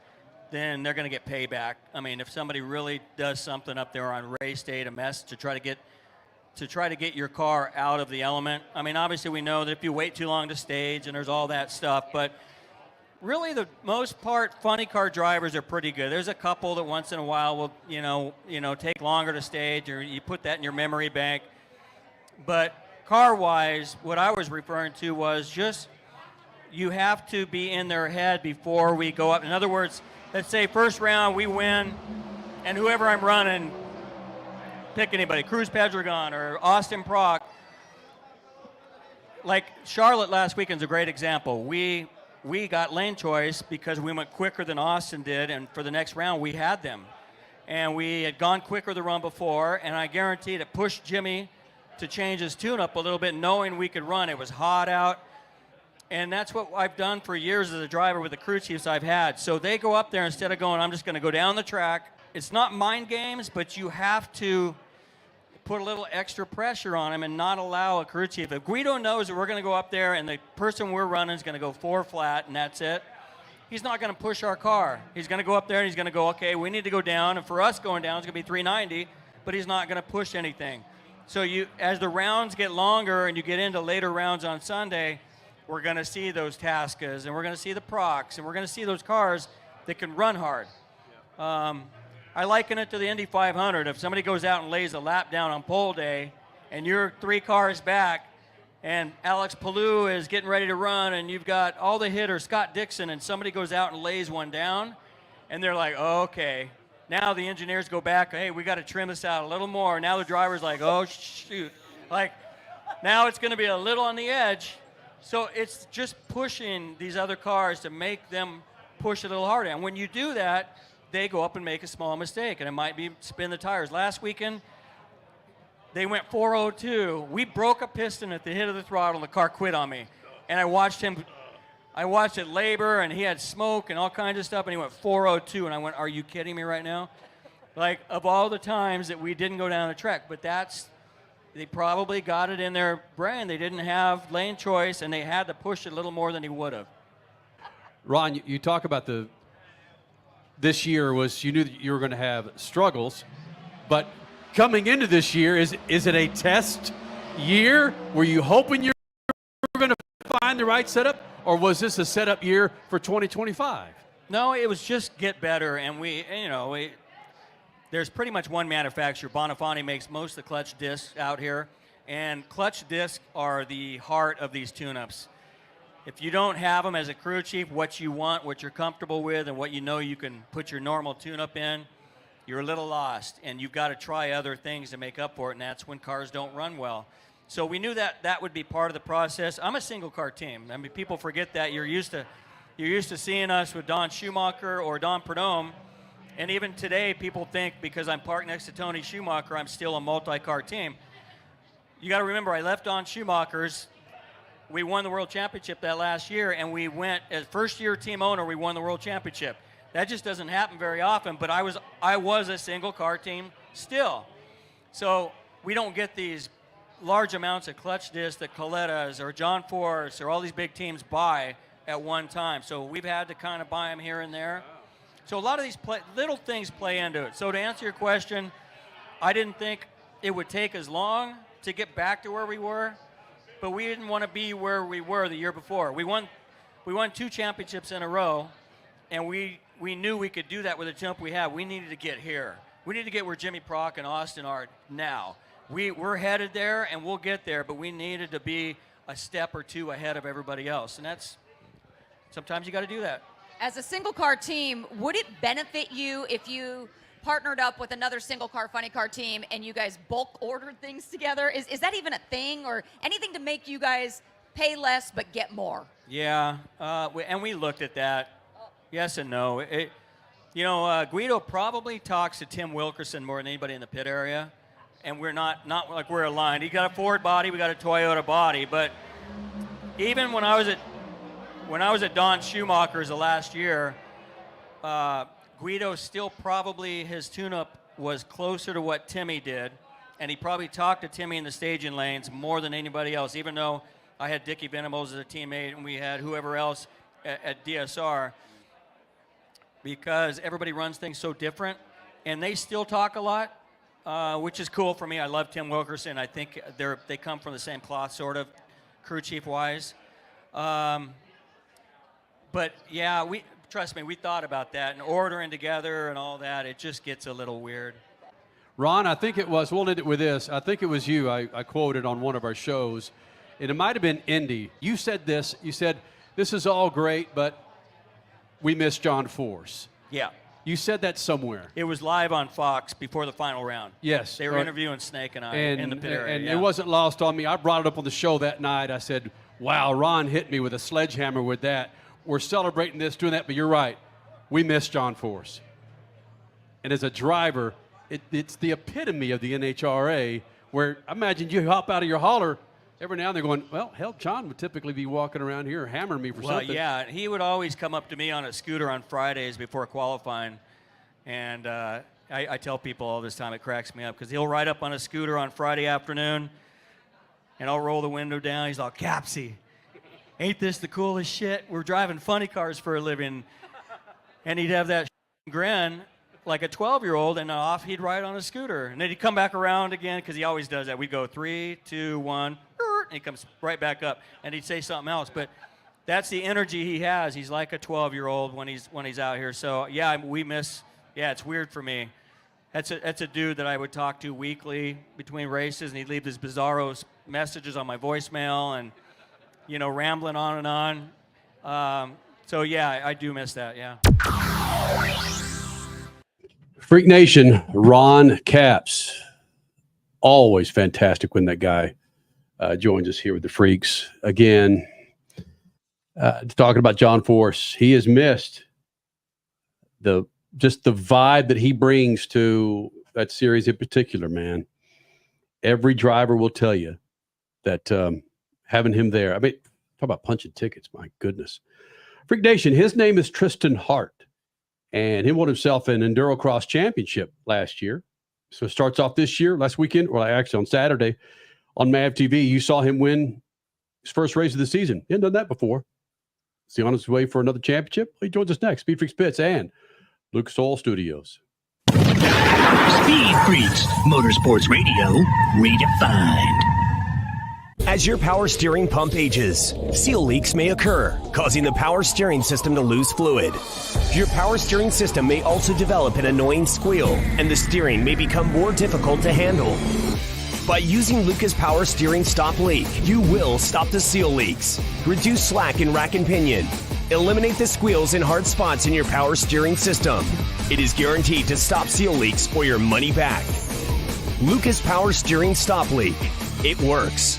then they're going to get payback. I mean, if somebody really does something up there on race day to mess to try to get your car out of the element. I mean, obviously we know that if you wait too long to stage and there's all that stuff, but really the most part, funny car drivers are pretty good. There's a couple that once in a while will, take longer to stage, or you put that in your memory bank. But car-wise, what I was referring to was just you have to be in their head before we go up. In other words, let's say first round we win, and whoever I'm running, pick anybody, Cruz Pedregon or Austin Proc. Like Charlotte last weekend's a great example. We got lane choice because we went quicker than Austin did, and for the next round we had them. And we had gone quicker the run before, and I guaranteed it pushed Jimmy to change his tune-up a little bit, knowing we could run. It was hot out. And that's what I've done for years as a driver with the crew chiefs I've had. So they go up there instead of going, I'm just going to go down the track. It's not mind games, but you have to put a little extra pressure on him and not allow a crew chief. If Guido knows that we're going to go up there and the person we're running is going to go 4 flat and that's it, he's not going to push our car. He's going to go up there and he's going to go, okay, we need to go down. And for us going down, it's going to be 390, but he's not going to push anything. So as the rounds get longer and you get into later rounds on Sunday, we're going to see those Tascas, and we're going to see the Procs, and we're going to see those cars that can run hard. I liken it to the Indy 500. If somebody goes out and lays a lap down on pole day, and you're 3 cars back, and Alex Palou is getting ready to run, and you've got all the hitters, Scott Dixon, and somebody goes out and lays one down, and they're like, oh, okay, Now the engineers go back, hey, we got to trim this out a little more. Now the driver's like, oh, shoot. Like, now it's going to be a little on the edge. So it's just pushing these other cars to make them push a little harder. And when you do that, they go up and make a small mistake, and it might be spin the tires. Last weekend, they went 402. We broke a piston at the hit of the throttle, and the car quit on me. And I watched it labor, and he had smoke and all kinds of stuff, and he went 402, and I went, are you kidding me right now? Like, of all the times that we didn't go down the track, but they probably got it in their brain. They didn't have lane choice, and they had to push it a little more than he would have. Ron, you talk about this year was, you knew that you were going to have struggles, but coming into this year, is it a test year? Were you hoping you were going to find the right setup, or was this a setup year for 2025? No, it was just get better, and there's pretty much one manufacturer. Bonifani makes most of the clutch discs out here, and clutch discs are the heart of these tune-ups. If you don't have them as a crew chief, what you want, what you're comfortable with, and what you know you can put your normal tune-up in, you're a little lost, and you've got to try other things to make up for it, and that's when cars don't run well. So we knew that would be part of the process. I'm a single-car team. I mean, people forget that. You're used to seeing us with Don Schumacher or Don Perdome, and even today, people think because I'm parked next to Tony Schumacher, I'm still a multi-car team. You got to remember, I left Don Schumacher's. We won the World Championship that last year, and we went as first-year team owner. We won the World Championship. That just doesn't happen very often. But I was a single-car team still. So we don't get these large amounts of clutch discs that Coletta's or John Force or all these big teams buy at one time. So we've had to kind of buy them here and there. So a lot of these little things play into it. So to answer your question, I didn't think it would take as long to get back to where we were, but we didn't want to be where we were the year before. We won 2 championships in a row, and we knew we could do that with the jump we had. We needed to get here. We need to get where Jimmy Prock and Austin are now. We're headed there, and we'll get there, but we needed to be a step or two ahead of everybody else, and sometimes you got to do that. As a single-car team, would it benefit you if you partnered up with another single-car funny car team and you guys bulk ordered things together? Is that even a thing, or anything to make you guys pay less but get more? Yeah, and we looked at that. Yes and no. Guido probably talks to Tim Wilkerson more than anybody in the pit area, and we're not like we're aligned. He got a Ford body, we got a Toyota body, but even when I was at Don Schumacher's the last year, Guido still probably, his tune-up was closer to what Timmy did, and he probably talked to Timmy in the staging lanes more than anybody else, even though I had Dickie Venables as a teammate and we had whoever else at DSR, because everybody runs things so different, and they still talk a lot, which is cool for me. I love Tim Wilkerson. I think they come from the same cloth, sort of, crew chief-wise. But yeah, trust me, we thought about that, and ordering together and all that, it just gets a little weird. Ron, I think it was, we'll end it with this. I think it was you, I quoted on one of our shows, and it might have been Indy. You said this, this is all great, but we miss John Force. Yeah. You said that somewhere. It was live on Fox before the final round. Yes. They were interviewing Snake and I in the pit area. And it wasn't lost on me. I brought it up on the show that night. I said, wow, Ron hit me with a sledgehammer with that. We're celebrating this, doing that, but you're right. We miss John Force. And as a driver, it's the epitome of the NHRA, where I imagine you hop out of your hauler every now and then going, well, hell, John would typically be walking around here hammering me for something. Well, yeah, he would always come up to me on a scooter on Fridays before qualifying. And I tell people all this time, it cracks me up, because he'll ride up on a scooter on Friday afternoon, and I'll roll the window down. He's all, Capsy, ain't this the coolest shit? We're driving funny cars for a living. And he'd have that grin like a 12-year-old, and off he'd ride on a scooter. And then he'd come back around again, because he always does that. We'd go 3, 2, 1, and he comes right back up, and he'd say something else. But that's the energy he has. He's like a 12-year-old when he's out here. So, yeah, we miss, yeah, it's weird for me. That's a dude that I would talk to weekly between races, and he'd leave these bizarro messages on my voicemail and, rambling on and on. So, yeah, I do miss that, yeah. Freak Nation, Ron Capps. Always fantastic when that guy joins us here with the Freaks. Again, talking about John Force, he has missed the vibe that he brings to that series in particular, man. Every driver will tell you that having him there, I mean, talk about punching tickets, my goodness. Freak Nation, his name is Tristan Hart, and he won himself an EnduroCross championship last year. So it starts off this year, last weekend, or actually on Saturday on MAV TV. You saw him win his first race of the season. He hadn't done that before. Is he on his way for another championship? He joins us next. SpeedFreaks Pits and Lucas Oil Studios. Speed Freaks, Motorsports Radio, redefined. As your power steering pump ages, seal leaks may occur, causing the power steering system to lose fluid. Your power steering system may also develop an annoying squeal, and the steering may become more difficult to handle. By using Lucas Power Steering Stop Leak, you will stop the seal leaks, reduce slack in rack and pinion, eliminate the squeals and hard spots in your power steering system. It is guaranteed to stop seal leaks or your money back. Lucas Power Steering Stop Leak. It works.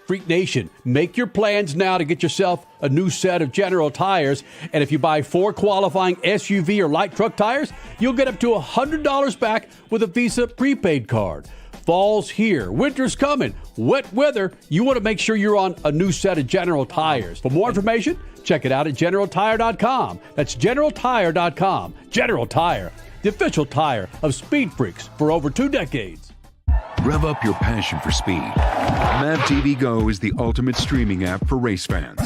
Freak Nation, make your plans now to get yourself a new set of General tires. And if you buy 4 qualifying SUV or light truck tires, you'll get up to $100 back with a Visa prepaid card. Fall's here. Winter's coming. Wet weather. You want to make sure you're on a new set of General tires. For more information, check it out at GeneralTire.com. That's GeneralTire.com. General Tire, the official tire of Speed Freaks for over 2 decades. Rev up your passion for speed. MAV TV Go is the ultimate streaming app for race fans.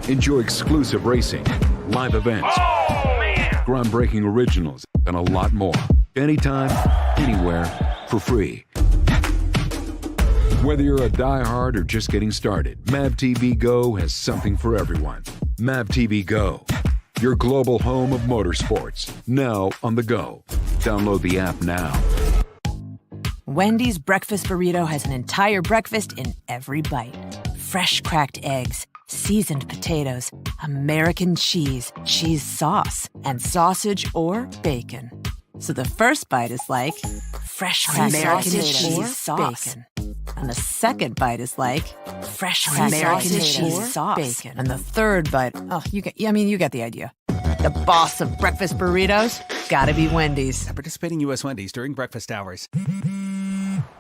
Enjoy exclusive racing, live events, groundbreaking originals, and a lot more. Anytime, anywhere, for free. Whether you're a diehard or just getting started, MAV TV Go has something for everyone. MAV TV Go, your global home of motorsports, now on the go. Download the app now. Wendy's breakfast burrito has an entire breakfast in every bite. Fresh cracked eggs, seasoned potatoes, American cheese, cheese sauce, and sausage or bacon. So the first bite is like fresh cracked American cheese sauce. Bacon. And the second bite is like fresh cracked American cheese sauce. Bacon. And the third bite, you get the idea. The boss of breakfast burritos, gotta be Wendy's. At participating U.S. Wendy's during breakfast hours.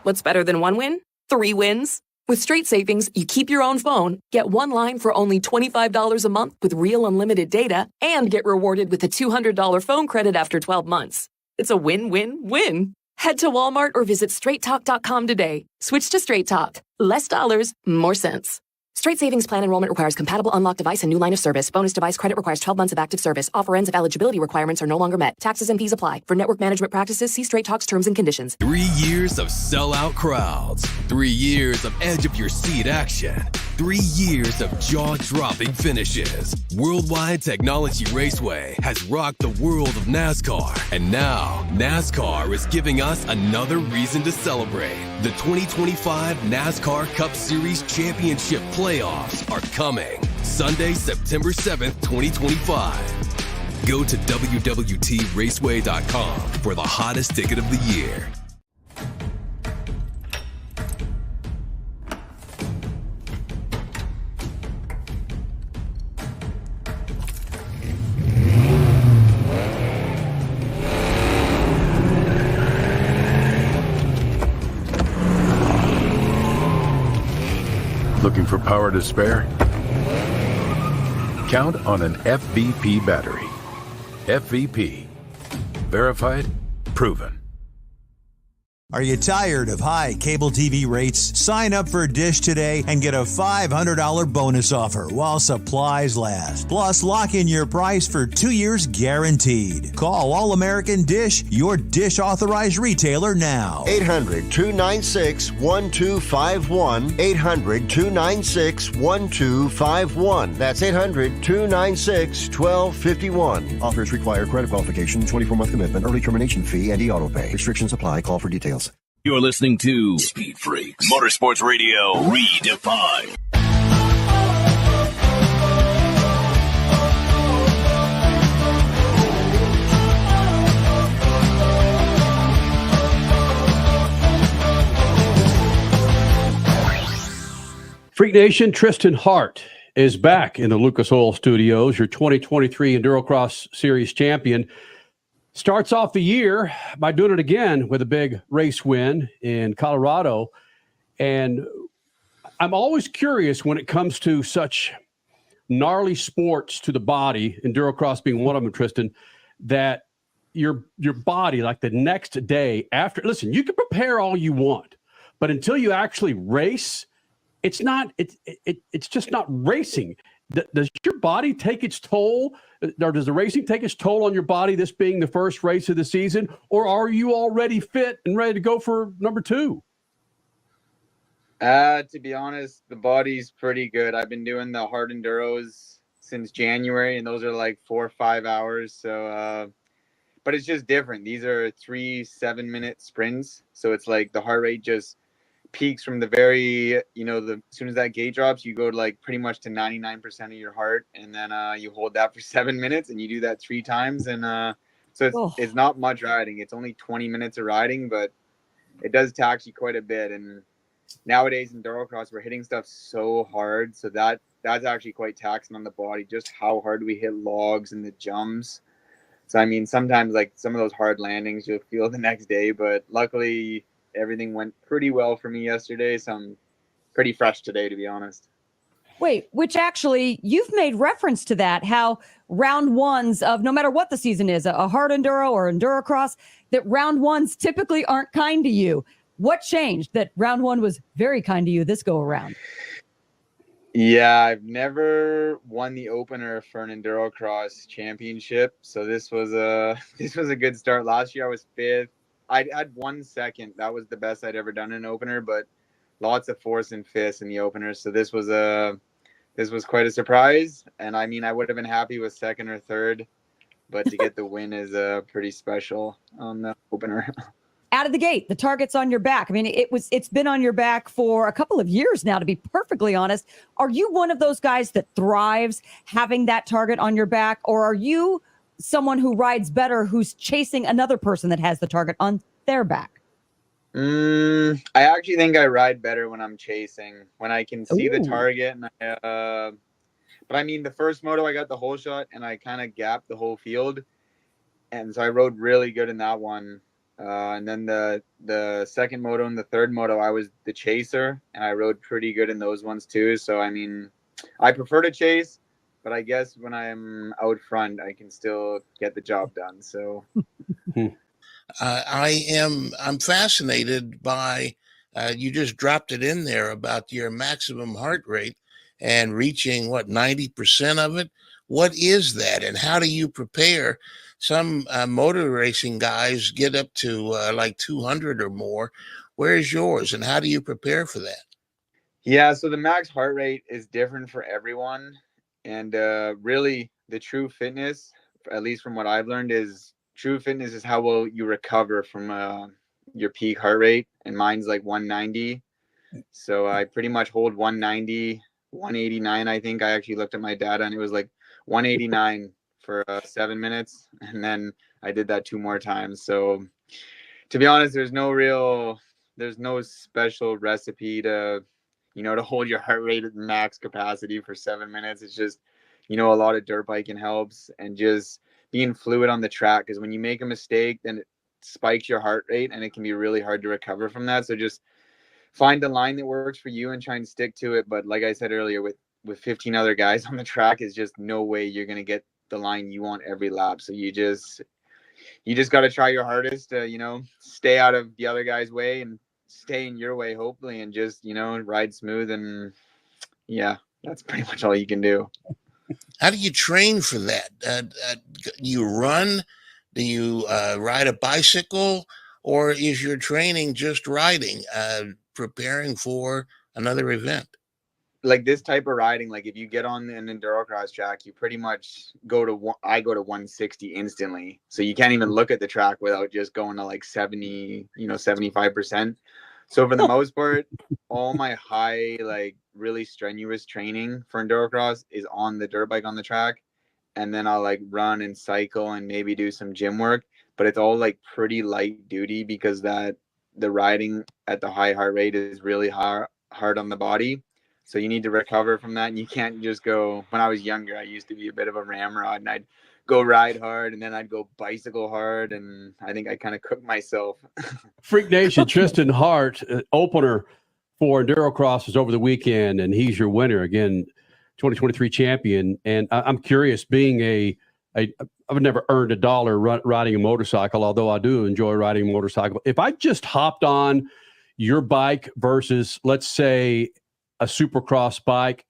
What's better than 1 win? 3 wins. With straight savings, you keep your own phone, get 1 line for only $25 a month with real unlimited data, and get rewarded with a $200 phone credit after 12 months. It's a win-win-win. Head to Walmart or visit straighttalk.com today. Switch to Straight Talk. Less dollars, more sense. Straight Savings Plan enrollment requires compatible unlocked device and new line of service. Bonus device credit requires 12 months of active service. Offer ends if eligibility requirements are no longer met. Taxes and fees apply. For network management practices, see Straight Talk's terms and conditions. 3 years of sellout crowds. 3 years of edge-of-your-seat action. 3 years of jaw-dropping finishes. Worldwide Technology Raceway has rocked the world of NASCAR. And now, NASCAR is giving us another reason to celebrate. The 2025 NASCAR Cup Series Championship Playoffs are coming. Sunday, September 7th, 2025. Go to WWTRaceway.com for the hottest ticket of the year. Looking for power to spare? Count on an FVP battery. FVP. Verified, proven. Are you tired of high cable TV rates? Sign up for Dish today and get a $500 bonus offer while supplies last. Plus, lock in your price for 2 years guaranteed. Call All American Dish, your Dish authorized retailer now. 800-296-1251. 800-296-1251. That's 800-296-1251. Offers require credit qualification, 24-month commitment, early termination fee, and e-auto pay. Restrictions apply. Call for details. You're listening to Speed Freaks, Motorsports Radio redefined. Freak Nation, Tristan Hart is back in the Lucas Oil Studios, your 2023 EnduroCross Series champion. Starts off the year by doing it again with a big race win in Colorado. And I'm always curious when it comes to such gnarly sports to the body, EnduroCross being one of them, Tristan, that your body, like the next day after, listen, you can prepare all you want, but until you actually race, it's just not racing. Does your body take its toll, or does the racing take its toll on your body, this being the first race of the season, or are you already fit and ready to go for number 2? To be honest, the body's pretty good. I've been doing the hard enduros since January, and those are like 4 or 5 hours. So, but it's just different. These are 3 7-minute sprints. So it's like the heart rate just peaks from the very, as soon as that gate drops, you go to like pretty much to 99% of your heart. And then you hold that for 7 minutes, and you do that 3 times. And so it's not much riding. It's only 20 minutes of riding, but it does tax you quite a bit. And nowadays in EnduroCross, we're hitting stuff so hard. So that's actually quite taxing on the body, just how hard we hit logs and the jumps. So, I mean, sometimes like some of those hard landings you'll feel the next day, but luckily everything went pretty well for me yesterday. So I'm pretty fresh today, to be honest. Wait, which actually you've made reference to that, how round ones of no matter what the season is, a hard enduro or EnduroCross, that round ones typically aren't kind to you. What changed that round 1 was very kind to you this go around? Yeah, I've never won the opener for an EnduroCross championship. So this was a good start. Last year I was 5th. I had 1 second. That was the best I'd ever done in an opener, but lots of 4th and 5th in the opener. So this was quite a surprise. And I mean, I would have been happy with 2nd or 3rd, but to get the win is pretty special on the opener. Out of the gate, the target's on your back. I mean, it's been on your back for a couple of years now, to be perfectly honest. Are you one of those guys that thrives having that target on your back, or are you someone who rides better who's chasing another person that has the target on their back? I actually think I ride better when I'm chasing, when I can see the target. And but I mean, the first moto I got the whole shot and I kind of gapped the whole field, and so I rode really good in that one. And then the second moto and the third moto, I was the chaser, and I rode pretty good in those ones too. So, I mean, I prefer to chase, but I guess when I'm out front, I can still get the job done. So I'm fascinated by, you just dropped it in there about your maximum heart rate and reaching 90% of it. What is that, and how do you prepare? Some motor racing guys get up to like 200 or more. Where is yours, and how do you prepare for that? Yeah, so the max heart rate is different for everyone. And really, the true fitness, at least from what I've learned, is true fitness is how well you recover from your peak heart rate. And mine's like 190. So I pretty much hold 190, 189, I think. I actually looked at my data, and it was like 189 for 7 minutes, and then I did that 2 more times. So to be honest, there's no special recipe to hold your heart rate at max capacity for 7 minutes. It's just a lot of dirt biking helps, and just being fluid on the track, because when you make a mistake, then it spikes your heart rate, and it can be really hard to recover from that. So just find the line that works for you and try and stick to it. But like I said earlier, with 15 other guys on the track, is just no way you're going to get the line you want every lap. So you just got to try your hardest to, stay out of the other guy's way and stay in your way, hopefully, and just, ride smooth. And yeah, that's pretty much all you can do. How do you train for that? You run? Do you ride a bicycle? Or is your training just riding, preparing for another event? Like this type of riding, like if you get on an EnduroCross track, you pretty much I go to 160 instantly. So you can't even look at the track without just going to like 70, 75%. So for the most part, all my high, like really strenuous training for EnduroCross is on the dirt bike on the track. And then I'll like run and cycle and maybe do some gym work, but it's all like pretty light duty, because the riding at the high heart rate is really hard on the body. So you need to recover from that, and you can't just go. When I was younger, I used to be a bit of a ramrod, and I'd go ride hard, and then I'd go bicycle hard, and I think I kind of cooked myself. Freak Nation, Tristan Hart, opener for EnduroCross is over the weekend, and he's your winner again, 2023 champion. And I'm curious, being I've never earned $1 riding a motorcycle, although I do enjoy riding a motorcycle. If I just hopped on your bike versus, let's say, a Supercross bike,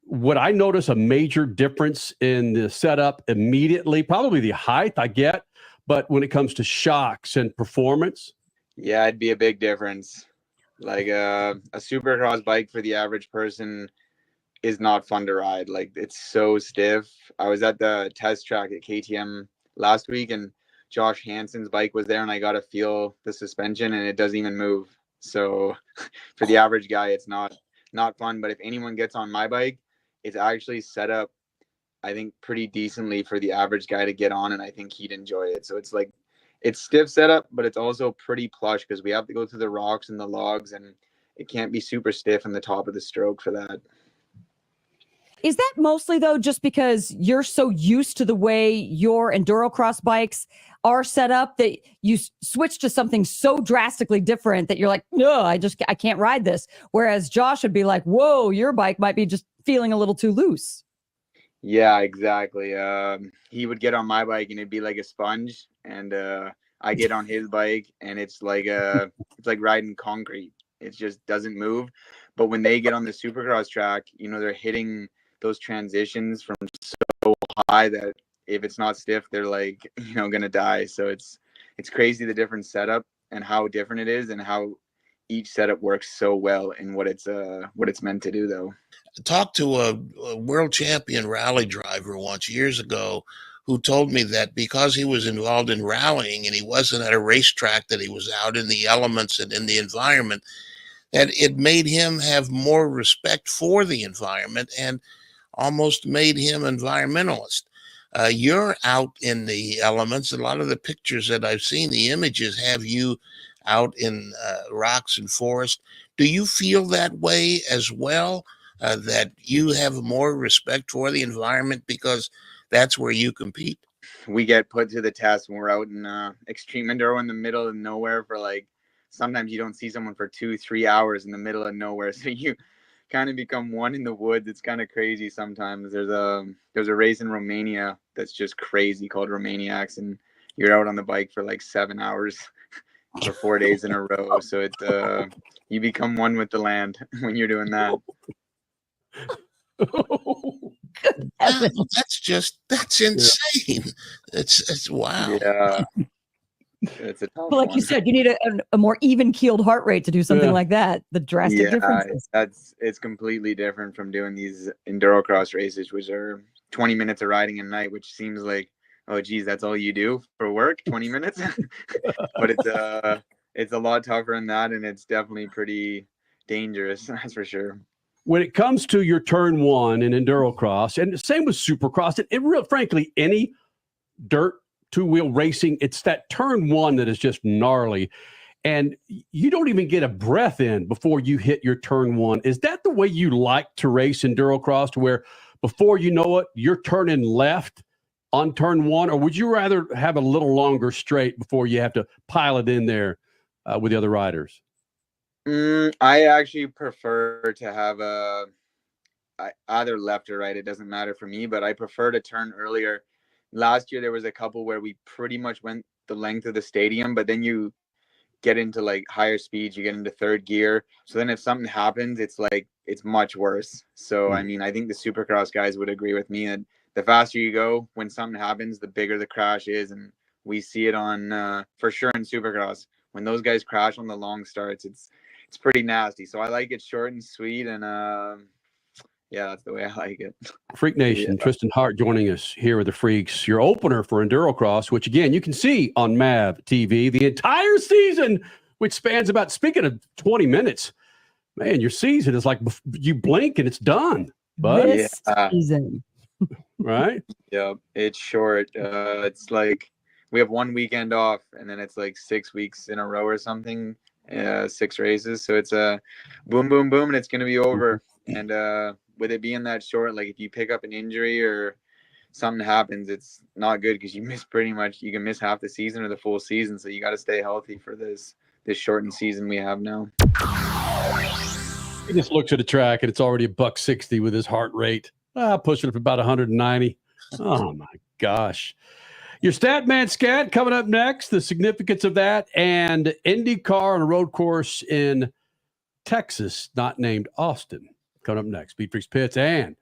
would I notice a major difference in the setup immediately? Probably the height I get, but when it comes to shocks and performance? Yeah, it'd be a big difference. Like a Supercross bike for the average person is not fun to ride. Like, it's so stiff. I was at the test track at KTM last week, and Josh Hansen's bike was there, and I got to feel the suspension, and it doesn't even move. So for the average guy, it's not fun. But if anyone gets on my bike, it's actually set up, I think, pretty decently for the average guy to get on, and I think he'd enjoy it. So it's like, it's stiff setup, but it's also pretty plush because we have to go through the rocks and the logs, and it can't be super stiff in the top of the stroke for that. Is that mostly, though, just because you're so used to the way your EnduroCross bikes are set up that you switch to something so drastically different that you're like, no, I can't ride this. Whereas Josh would be like, whoa, your bike might be just feeling a little too loose. Yeah, exactly. He would get on my bike and it'd be like a sponge, and I get on his bike and it's like riding concrete. It just doesn't move. But when they get on the Supercross track, they're hitting those transitions from so high that if it's not stiff, they're like, gonna die. So it's crazy, the different setup and how different it is, and how each setup works so well in what it's meant to do, though. Talked to a world champion rally driver once years ago who told me that because he was involved in rallying and he wasn't at a racetrack, that he was out in the elements and in the environment, that it made him have more respect for the environment and almost made him environmentalist. You're out in the elements. A lot of the pictures that I've seen, the images have you out in rocks and forest. Do you feel that way as well, that you have more respect for the environment because that's where you compete? We get put to the test when we're out in extreme enduro in the middle of nowhere for sometimes you don't see someone for 2-3 hours in the middle of nowhere. So you kind of become one in the woods. It's kind of crazy sometimes. There's a race in Romania that's just crazy called Romaniacs, and you're out on the bike for 7 hours for 4 days in a row. So you become one with the land when you're doing that. That's insane. It's wow. Yeah. It's a tough But like you said, you need a more even-keeled heart rate to do something like that. The drastic differences. It's completely different from doing these EnduroCross races, which are 20 minutes of riding a night, which seems like, oh geez, that's all you do for work, 20 minutes. But it's a lot tougher than that, and it's definitely pretty dangerous, that's for sure. When it comes to your turn one in EnduroCross, and the same with Supercross, and frankly, any dirt two-wheel racing, it's that turn one that is just gnarly, and you don't even get a breath in before you hit your turn one. Is that the way you like to race EnduroCross, to where before you know it, you're turning left on turn one, or would you rather have a little longer straight before you have to pile it in there with the other riders? I actually prefer to have either left or right. It doesn't matter for me, but I prefer to turn earlier. Last year, there was a couple where we pretty much went the length of the stadium, but then you get into higher speeds, you get into third gear. So then if something happens, it's much worse. So, I mean, I think the Supercross guys would agree with me that the faster you go, when something happens, the bigger the crash is. And we see it on, for sure in Supercross. When those guys crash on the long starts, it's pretty nasty. So I like it short and sweet, and yeah, that's the way I like it. Freak Nation, yeah. Tristan Hart joining us here with the Freaks, your opener for EnduroCross, which again, you can see on MAV TV the entire season, which spans about, speaking of 20 minutes, man, your season is like you blink and it's done. But this season. Right? Yeah, it's short. It's like we have 1 weekend off, and then it's 6 weeks in a row or something, 6 races. So it's a boom, boom, boom, and it's going to be over And with it being that short, like if you pick up an injury or something happens, it's not good because you can miss half the season or the full season. So you got to stay healthy for this shortened season we have now. He just looks at the track and it's already $160 with his heart rate. Pushing up about 190. Oh my gosh. Your Statman Scat coming up next, the significance of that, and IndyCar on a road course in Texas, not named Austin. Coming up next, SpeedFreaks Pits and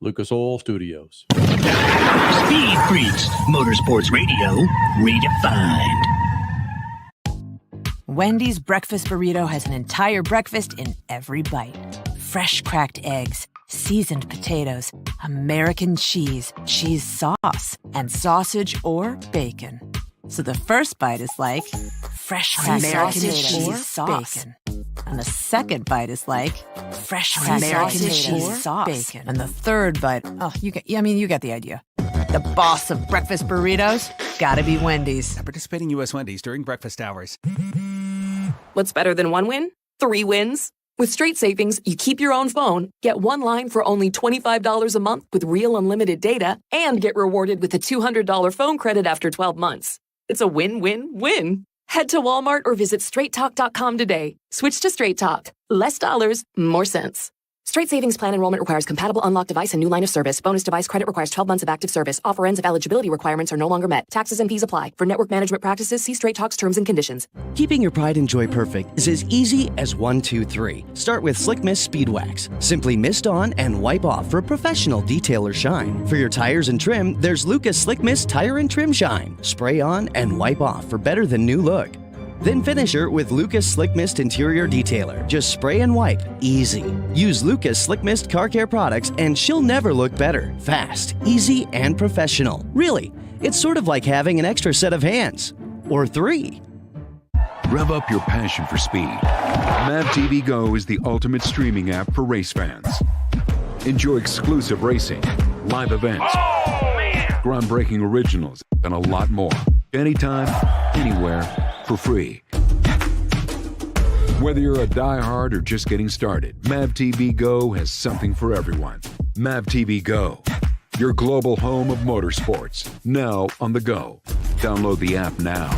Lucas Oil Studios. Speed Freaks, Motorsports Radio, redefined. Wendy's breakfast burrito has an entire breakfast in every bite. Fresh cracked eggs, seasoned potatoes, American cheese, cheese sauce, and sausage or bacon. So the first bite is like fresh cracked sausage or bacon. And the second bite is like fresh American cheese sauce. Bacon. And the third bite, you get the idea. The boss of breakfast burritos, gotta be Wendy's. At participating U.S. Wendy's during breakfast hours. What's better than one win? 3 wins. With Straight Savings, you keep your own phone, get one line for only $25 a month with real unlimited data, and get rewarded with a $200 phone credit after 12 months. It's a win-win-win. Head to Walmart or visit straighttalk.com today. Switch to Straight Talk. Less dollars, more sense. Straight Savings Plan enrollment requires compatible unlocked device and new line of service. Bonus device credit requires 12 months of active service. Offer ends if eligibility requirements are no longer met. Taxes and fees apply. For network management practices, see Straight Talk's terms and conditions. Keeping your pride and joy perfect is as easy as 1, 2, 3. Start with Slick Mist Speed Wax. Simply mist on and wipe off for a professional detail or shine. For your tires and trim, there's Lucas Slick Mist Tire and Trim Shine. Spray on and wipe off for better than new look. Then finish her with Lucas Slick Mist Interior Detailer. Just spray and wipe. Easy. Use Lucas Slick Mist Car Care products and she'll never look better. Fast, easy, and professional. Really, it's sort of like having an extra set of hands. Or 3. Rev up your passion for speed. Mav TV Go is the ultimate streaming app for race fans. Enjoy exclusive racing, live events, groundbreaking originals, and a lot more. Anytime, anywhere, for free. Whether you're a diehard or just getting started, Mav TV Go has something for everyone. Mav TV Go, your global home of motorsports, now on the go. Download the app now.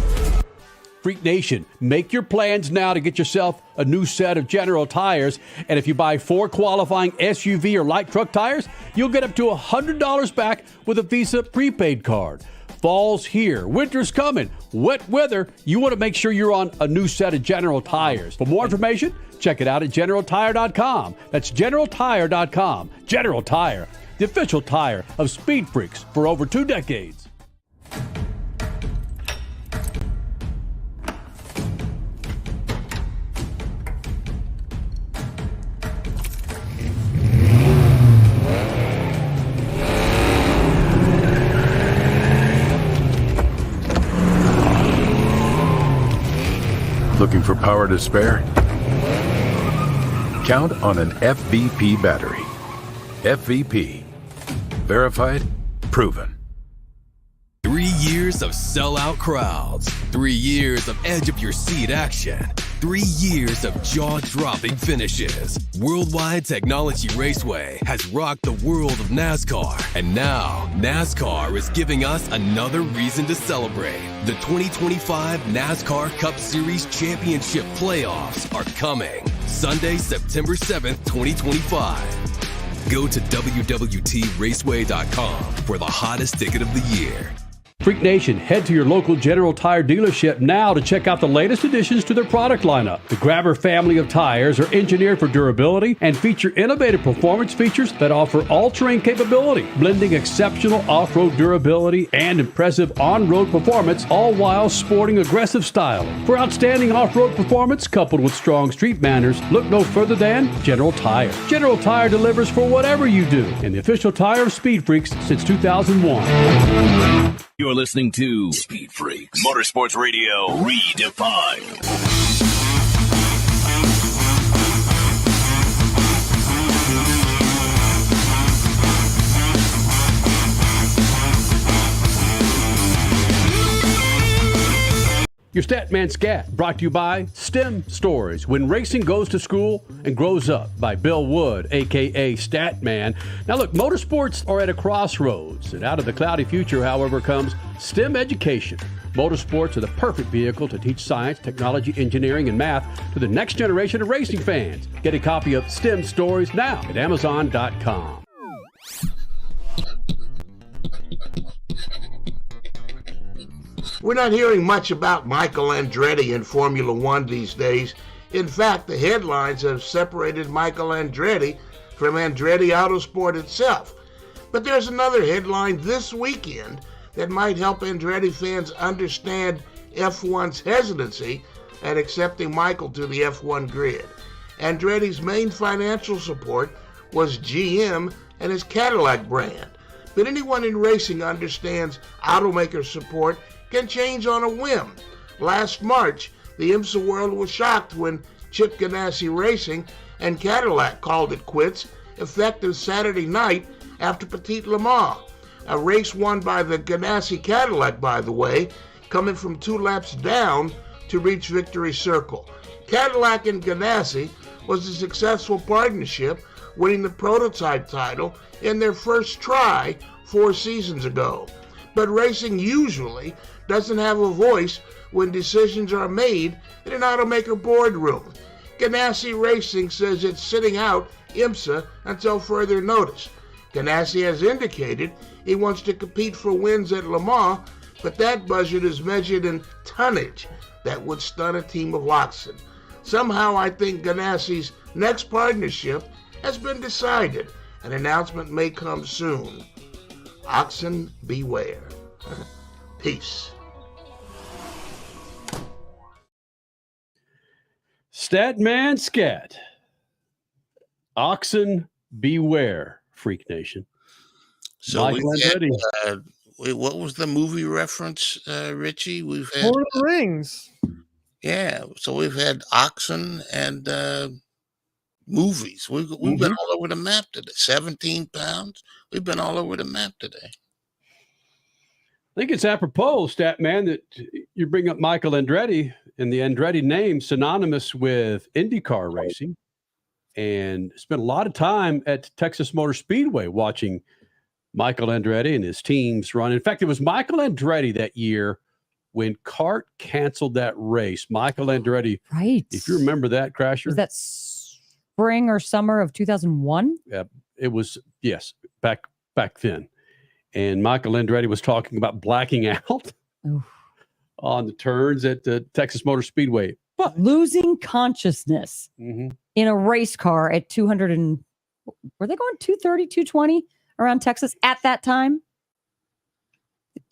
Freak Nation, make your plans now to get yourself a new set of General tires. And if you buy 4 qualifying SUV or light truck tires, you'll get up to $100 back with a Visa prepaid card. Fall's here. Winter's coming. Wet weather. You want to make sure you're on a new set of General tires. For more information, check it out at GeneralTire.com. That's GeneralTire.com. General Tire, the official tire of Speed Freaks for over 2 decades. Looking for power to spare? Count on an FVP battery. FVP. Verified, proven. 3 years of sellout crowds. 3 years of edge-of-your-seat action. 3 years of jaw-dropping finishes. Worldwide Technology Raceway has rocked the world of NASCAR. And now, NASCAR is giving us another reason to celebrate. The 2025 NASCAR Cup Series Championship Playoffs are coming. Sunday, September 7th, 2025. Go to www.traceway.com for the hottest ticket of the year. Freak Nation, head to your local General Tire dealership now to check out the latest additions to their product lineup. The Grabber family of tires are engineered for durability and feature innovative performance features that offer all-terrain capability, blending exceptional off-road durability and impressive on-road performance, all while sporting aggressive style. For outstanding off-road performance coupled with strong street manners, look no further than General Tire. General Tire delivers for whatever you do, and the official tire of Speed Freaks since 2001. You're listening to Speed Freaks, Motorsports Radio redefined. Your Statman Scat, brought to you by STEM Stories, When Racing Goes to School and Grows Up, by Bill Wood, a.k.a. Statman. Now look, motorsports are at a crossroads, and out of the cloudy future, however, comes STEM education. Motorsports are the perfect vehicle to teach science, technology, engineering, and math to the next generation of racing fans. Get a copy of STEM Stories now at Amazon.com. We're not hearing much about Michael Andretti in Formula One these days. In fact, the headlines have separated Michael Andretti from Andretti Autosport itself. But there's another headline this weekend that might help Andretti fans understand F1's hesitancy at accepting Michael to the F1 grid. Andretti's main financial support was GM and his Cadillac brand. But anyone in racing understands automaker support can change on a whim. Last March, the IMSA world was shocked when Chip Ganassi Racing and Cadillac called it quits, effective Saturday night after Petit Le Mans, a race won by the Ganassi Cadillac, by the way, coming from 2 laps down to reach victory circle. Cadillac and Ganassi was a successful partnership, winning the prototype title in their first try 4 seasons ago. But racing usually doesn't have a voice when decisions are made in an automaker boardroom. Ganassi Racing says it's sitting out IMSA until further notice. Ganassi has indicated he wants to compete for wins at Le Mans, but that budget is measured in tonnage that would stun a team of oxen. Somehow I think Ganassi's next partnership has been decided. An announcement may come soon. Oxen beware. Peace. Statman Scat. Oxen beware, Freak Nation. So Michael Andretti. What was the movie reference, Richie? We've had Lord of the Rings. Yeah, so we've had oxen and movies. We've been all over the map today. 17 pounds. We've been all over the map today. I think it's apropos, Statman, that you bring up Michael Andretti and the Andretti name synonymous with IndyCar racing, and spent a lot of time at Texas Motor Speedway watching Michael Andretti and his teams run. In fact, it was Michael Andretti that year when CART canceled that race. Michael Andretti, right? If you remember that, Crasher, Was that spring or summer of 2001? Yeah, it was. Yes, back then. And Michael Andretti was talking about blacking out on the turns at the Texas Motor Speedway. But losing consciousness in a race car at 200 and were they going 230, 220 around Texas at that time?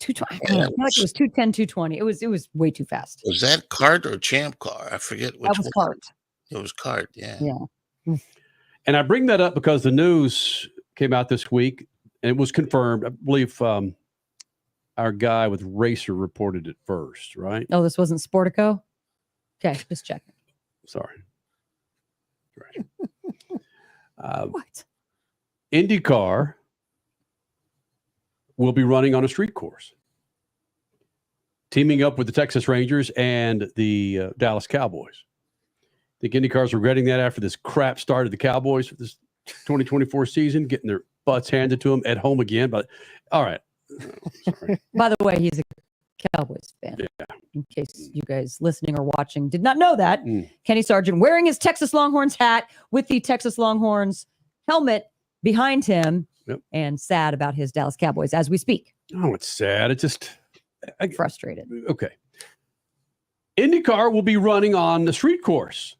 220. I feel like it was 210, 220. It was way too fast. Was that CART or Champ Car? I forget which That was one. CART. It was CART, yeah. Yeah. And I bring that up because the news came out this week, and it was confirmed. I believe our guy with Racer reported it first, right? Oh, this wasn't Sportico? Okay, just checking. Sorry. What? IndyCar will be running on a street course, teaming up with the Texas Rangers and the Dallas Cowboys. I think IndyCar's regretting that after this crap start of the Cowboys for this 2024 season, getting their butts handed to them at home again. But all right. By the way, he's a Cowboys fan. Yeah. In case you guys listening or watching did not know that. Kenny Sargent wearing his Texas Longhorns hat with the Texas Longhorns helmet behind him, and sad about his Dallas Cowboys as we speak. Oh, it's sad. It's just frustrated. Okay. IndyCar will be running on the street course.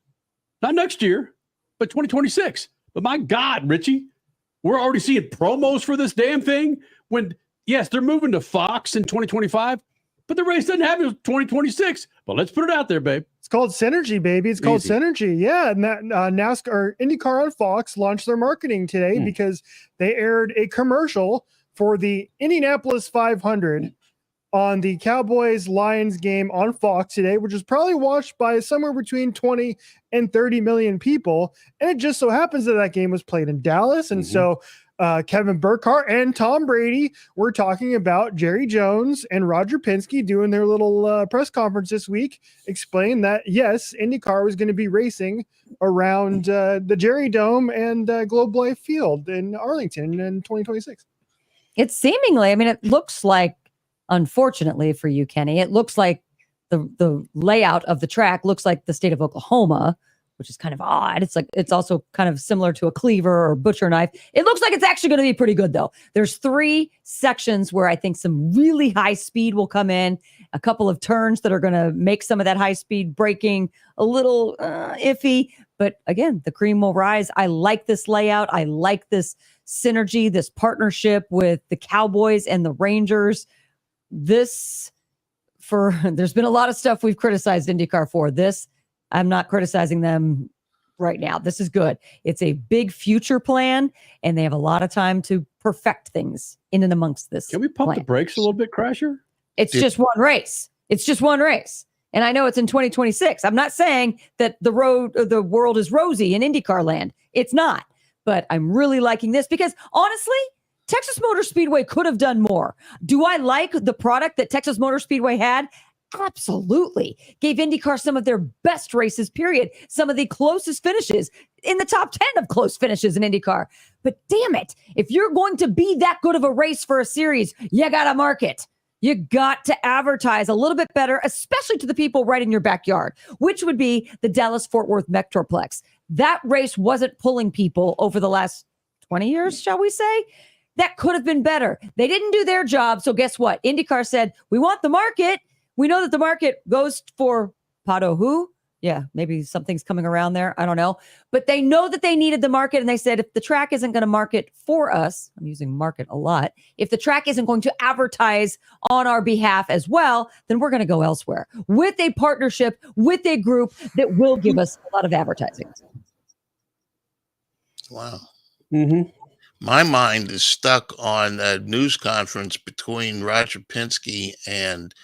Not next year, but 2026. But my God, Richie, we're already seeing promos for this damn thing when, yes, they're moving to Fox in 2025, but the race doesn't happen until 2026. But let's put it out there, babe. It's called Synergy, baby. It's called Easy. Synergy. Yeah. And that NASCAR or IndyCar on Fox launched their marketing today because they aired a commercial for the Indianapolis 500 on the Cowboys-Lions game on Fox today, which was probably watched by somewhere between 20 and 30 million people. And it just so happens that game was played in Dallas. And so Kevin Burkhardt and Tom Brady were talking about Jerry Jones and Roger Penske doing their little press conference this week, explaining that, yes, IndyCar was going to be racing around the Jerry Dome and Globe Life Field in Arlington in 2026. It's seemingly, it looks like, unfortunately for you, Kenny, it looks like the layout of the track looks like the state of Oklahoma, which is kind of odd. It's also kind of similar to a cleaver or butcher knife. It looks like it's actually going to be pretty good, though. There's 3 sections where I think some really high speed will come in, a couple of turns that are going to make some of that high speed braking a little iffy. But again, the cream will rise. I like this layout. I like this synergy, this partnership with the Cowboys and the Rangers. There's been a lot of stuff we've criticized IndyCar for. I'm not criticizing them right now. This is good. It's a big future plan, and they have a lot of time to perfect things in and amongst this. Can we pump the brakes a little bit, Crasher? It's just one race. And I know it's in 2026. I'm not saying that the world is rosy in IndyCar land. It's not. But I'm really liking this because, honestly, Texas Motor Speedway could have done more. Do I like the product that Texas Motor Speedway had? Absolutely. Gave IndyCar some of their best races, period. Some of the closest finishes, in the top 10 of close finishes in IndyCar. But damn it, if you're going to be that good of a race for a series, you got to market. You got to advertise a little bit better, especially to the people right in your backyard, which would be the Dallas-Fort Worth Metroplex. That race wasn't pulling people over the last 20 years, shall we say? That could have been better. They didn't do their job. So guess what? IndyCar said, we want the market. We know that the market goes for Pato who? Yeah, maybe something's coming around there. I don't know. But they know that they needed the market. And they said, if the track isn't going to market for us, I'm using market a lot. If the track isn't going to advertise on our behalf as well, then we're going to go elsewhere with a partnership, with a group that will give us a lot of advertising. Wow. Mm-hmm. My mind is stuck on a news conference between Roger Penske and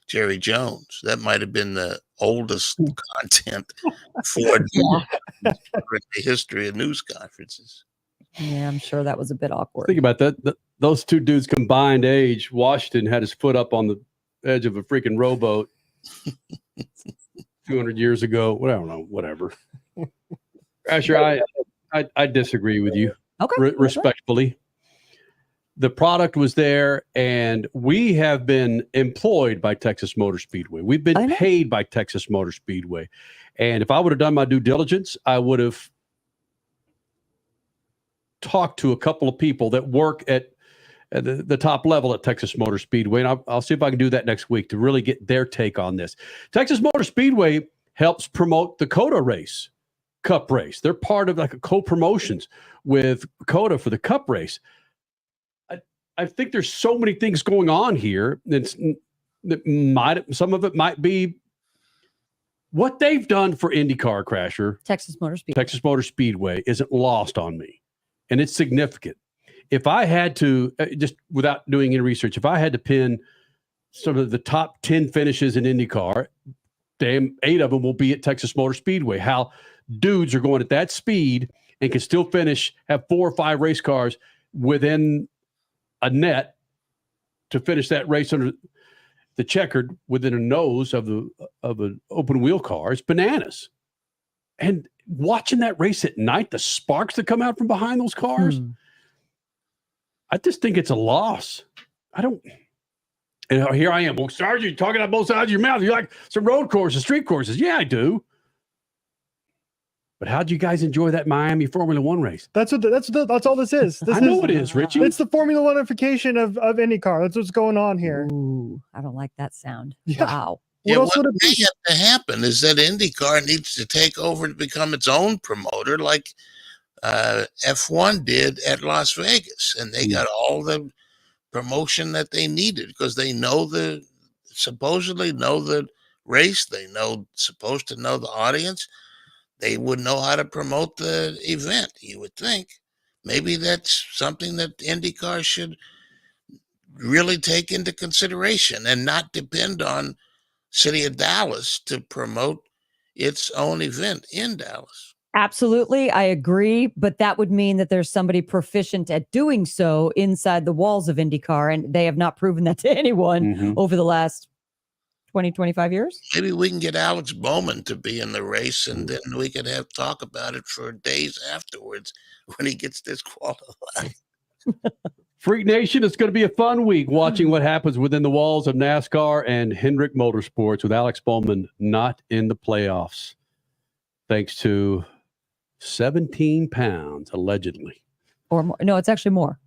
Jerry Jones. That might have been the oldest content for the history of news conferences. Yeah, I'm sure that was a bit awkward. Think about that. Those 2 dudes combined age. Washington had his foot up on the edge of a freaking rowboat 200 years ago. Well, I don't know, whatever. Asher, I disagree with you. Okay. Respectfully. The product was there, and we have been employed by Texas Motor Speedway. We've been paid by Texas Motor Speedway. And if I would have done my due diligence, I would have talked to a couple of people that work at the top level at Texas Motor Speedway. And I'll see if I can do that next week to really get their take on this. Texas Motor Speedway helps promote the COTA race, Cup race. They're part of like a co-promotions with COTA for the Cup race. I think there's so many things going on here that some of it might be what they've done for IndyCar, Crasher. Texas Motor Speedway isn't lost on me, and it's significant. If I had to, just without doing any research, if I had to pin some of the top 10 finishes in IndyCar, damn, 8 of them will be at Texas Motor Speedway. How dudes are going at that speed and can still finish, have 4 or 5 race cars within a net to finish that race under the checkered within a nose of an open wheel car. It's bananas. And watching that race at night, the sparks that come out from behind those cars, I just think it's a loss. And here I am. Well, Sarge, you're talking out both sides of your mouth. You're like some road courses, street courses. Yeah, I do. But how do you guys enjoy that Miami Formula One race? That's all this is. I know it is, Richie. It's the Formula One-ification of IndyCar. That's what's going on here. Ooh, I don't like that sound. Yeah. Wow. What may have to happen is that IndyCar needs to take over to become its own promoter, like F1 did at Las Vegas, and they got all the promotion that they needed because they supposedly know the race. They supposed to know the audience. They would know how to promote the event, you would think. Maybe that's something that IndyCar should really take into consideration and not depend on City of Dallas to promote its own event in Dallas. Absolutely, I agree, but that would mean that there's somebody proficient at doing so inside the walls of IndyCar, and they have not proven that to anyone over the last 20, 25 years. Maybe we can get Alex Bowman to be in the race, and then we could have talk about it for days afterwards when he gets disqualified. Freak Nation, it's going to be a fun week watching what happens within the walls of NASCAR and Hendrick Motorsports with Alex Bowman not in the playoffs, thanks to 17 pounds, allegedly. Or more. No, it's actually more.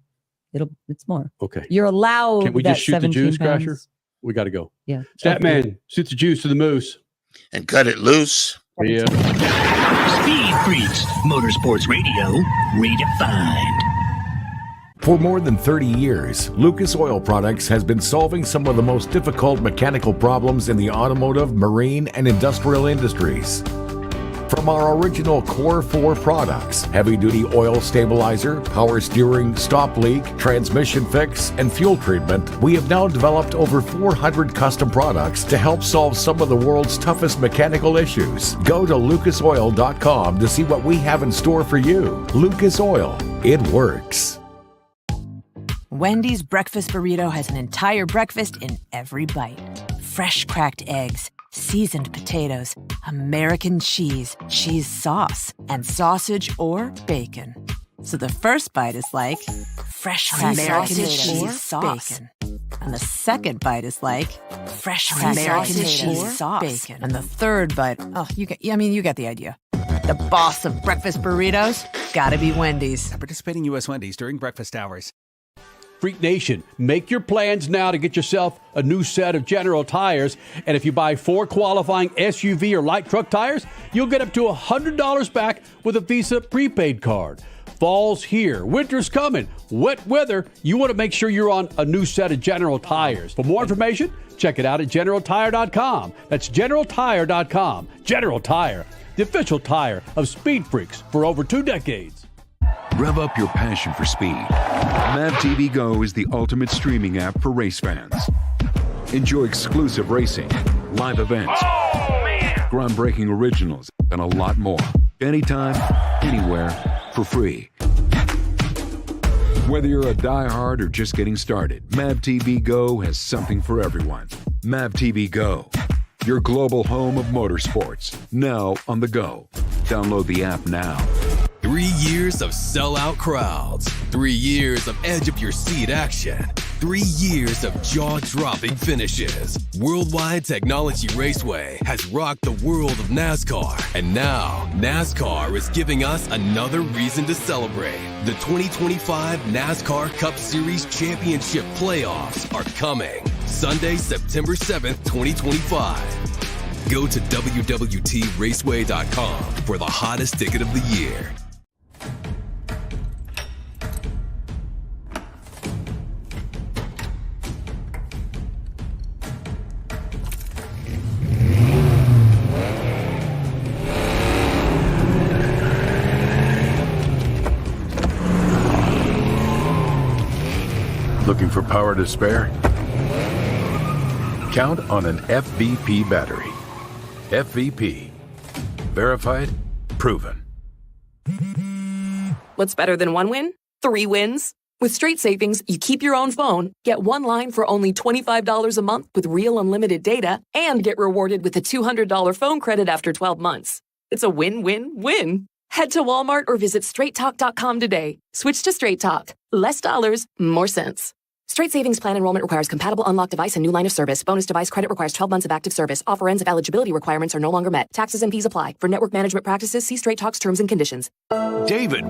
It's more. Okay. You're allowed. Can we that just shoot the 17 juice, pounds. Crasher? We got to go. Yeah. Statman, shoot the juice to the moose. And cut it loose. Yeah. Speed Freaks, Motorsports Radio, redefined. For more than 30 years, Lucas Oil Products has been solving some of the most difficult mechanical problems in the automotive, marine, and industrial industries. From our original Core 4 products, heavy-duty oil stabilizer, power steering, stop leak, transmission fix, and fuel treatment, we have now developed over 400 custom products to help solve some of the world's toughest mechanical issues. Go to lucasoil.com to see what we have in store for you. Lucas Oil, it works. Wendy's breakfast burrito has an entire breakfast in every bite. Fresh cracked eggs, seasoned potatoes, American cheese, cheese sauce, and sausage or bacon. So the first bite is like fresh cracked American cheese sauce. Bacon. And the second bite is like fresh cracked American cheese sauce. Bacon. And the third bite, you get the idea. The boss of breakfast burritos, gotta be Wendy's. At participating U.S. Wendy's during breakfast hours. Freak Nation, make your plans now to get yourself a new set of General tires. And if you buy 4 qualifying SUV or light truck tires, you'll get up to $100 back with a Visa prepaid card. Fall's here. Winter's coming. Wet weather. You want to make sure you're on a new set of General tires. For more information, check it out at GeneralTire.com. That's GeneralTire.com. General Tire, the official tire of Speed Freaks for over 2 decades. Rev up your passion for speed. Mav TV Go is the ultimate streaming app for race fans. Enjoy exclusive racing, live events, groundbreaking originals, and a lot more. Anytime, anywhere, for free. Whether you're a diehard or just getting started, Mav TV Go has something for everyone. Mav TV Go, your global home of motorsports, now on the go. Download the app now. 3 years of sellout crowds, 3 years of edge-of-your-seat action, 3 years of jaw-dropping finishes. Worldwide Technology Raceway has rocked the world of NASCAR, and now NASCAR is giving us another reason to celebrate. The 2025 NASCAR Cup Series Championship Playoffs are coming Sunday, September 7th, 2025. Go to www.raceway.com for the hottest ticket of the year. Looking for power to spare? Count on an FVP battery. FVP. Verified, proven. What's better than 1 win? 3 wins. With Straight Savings, you keep your own phone, get 1 line for only $25 a month with real unlimited data, and get rewarded with a $200 phone credit after 12 months. It's a win-win-win. Head to Walmart or visit straighttalk.com today. Switch to Straight Talk. Less dollars, more sense. Straight Savings Plan enrollment requires compatible unlocked device and new line of service. Bonus device credit requires 12 months of active service. Offer ends if eligibility requirements are no longer met. Taxes and fees apply. For network management practices, see Straight Talk's terms and conditions. David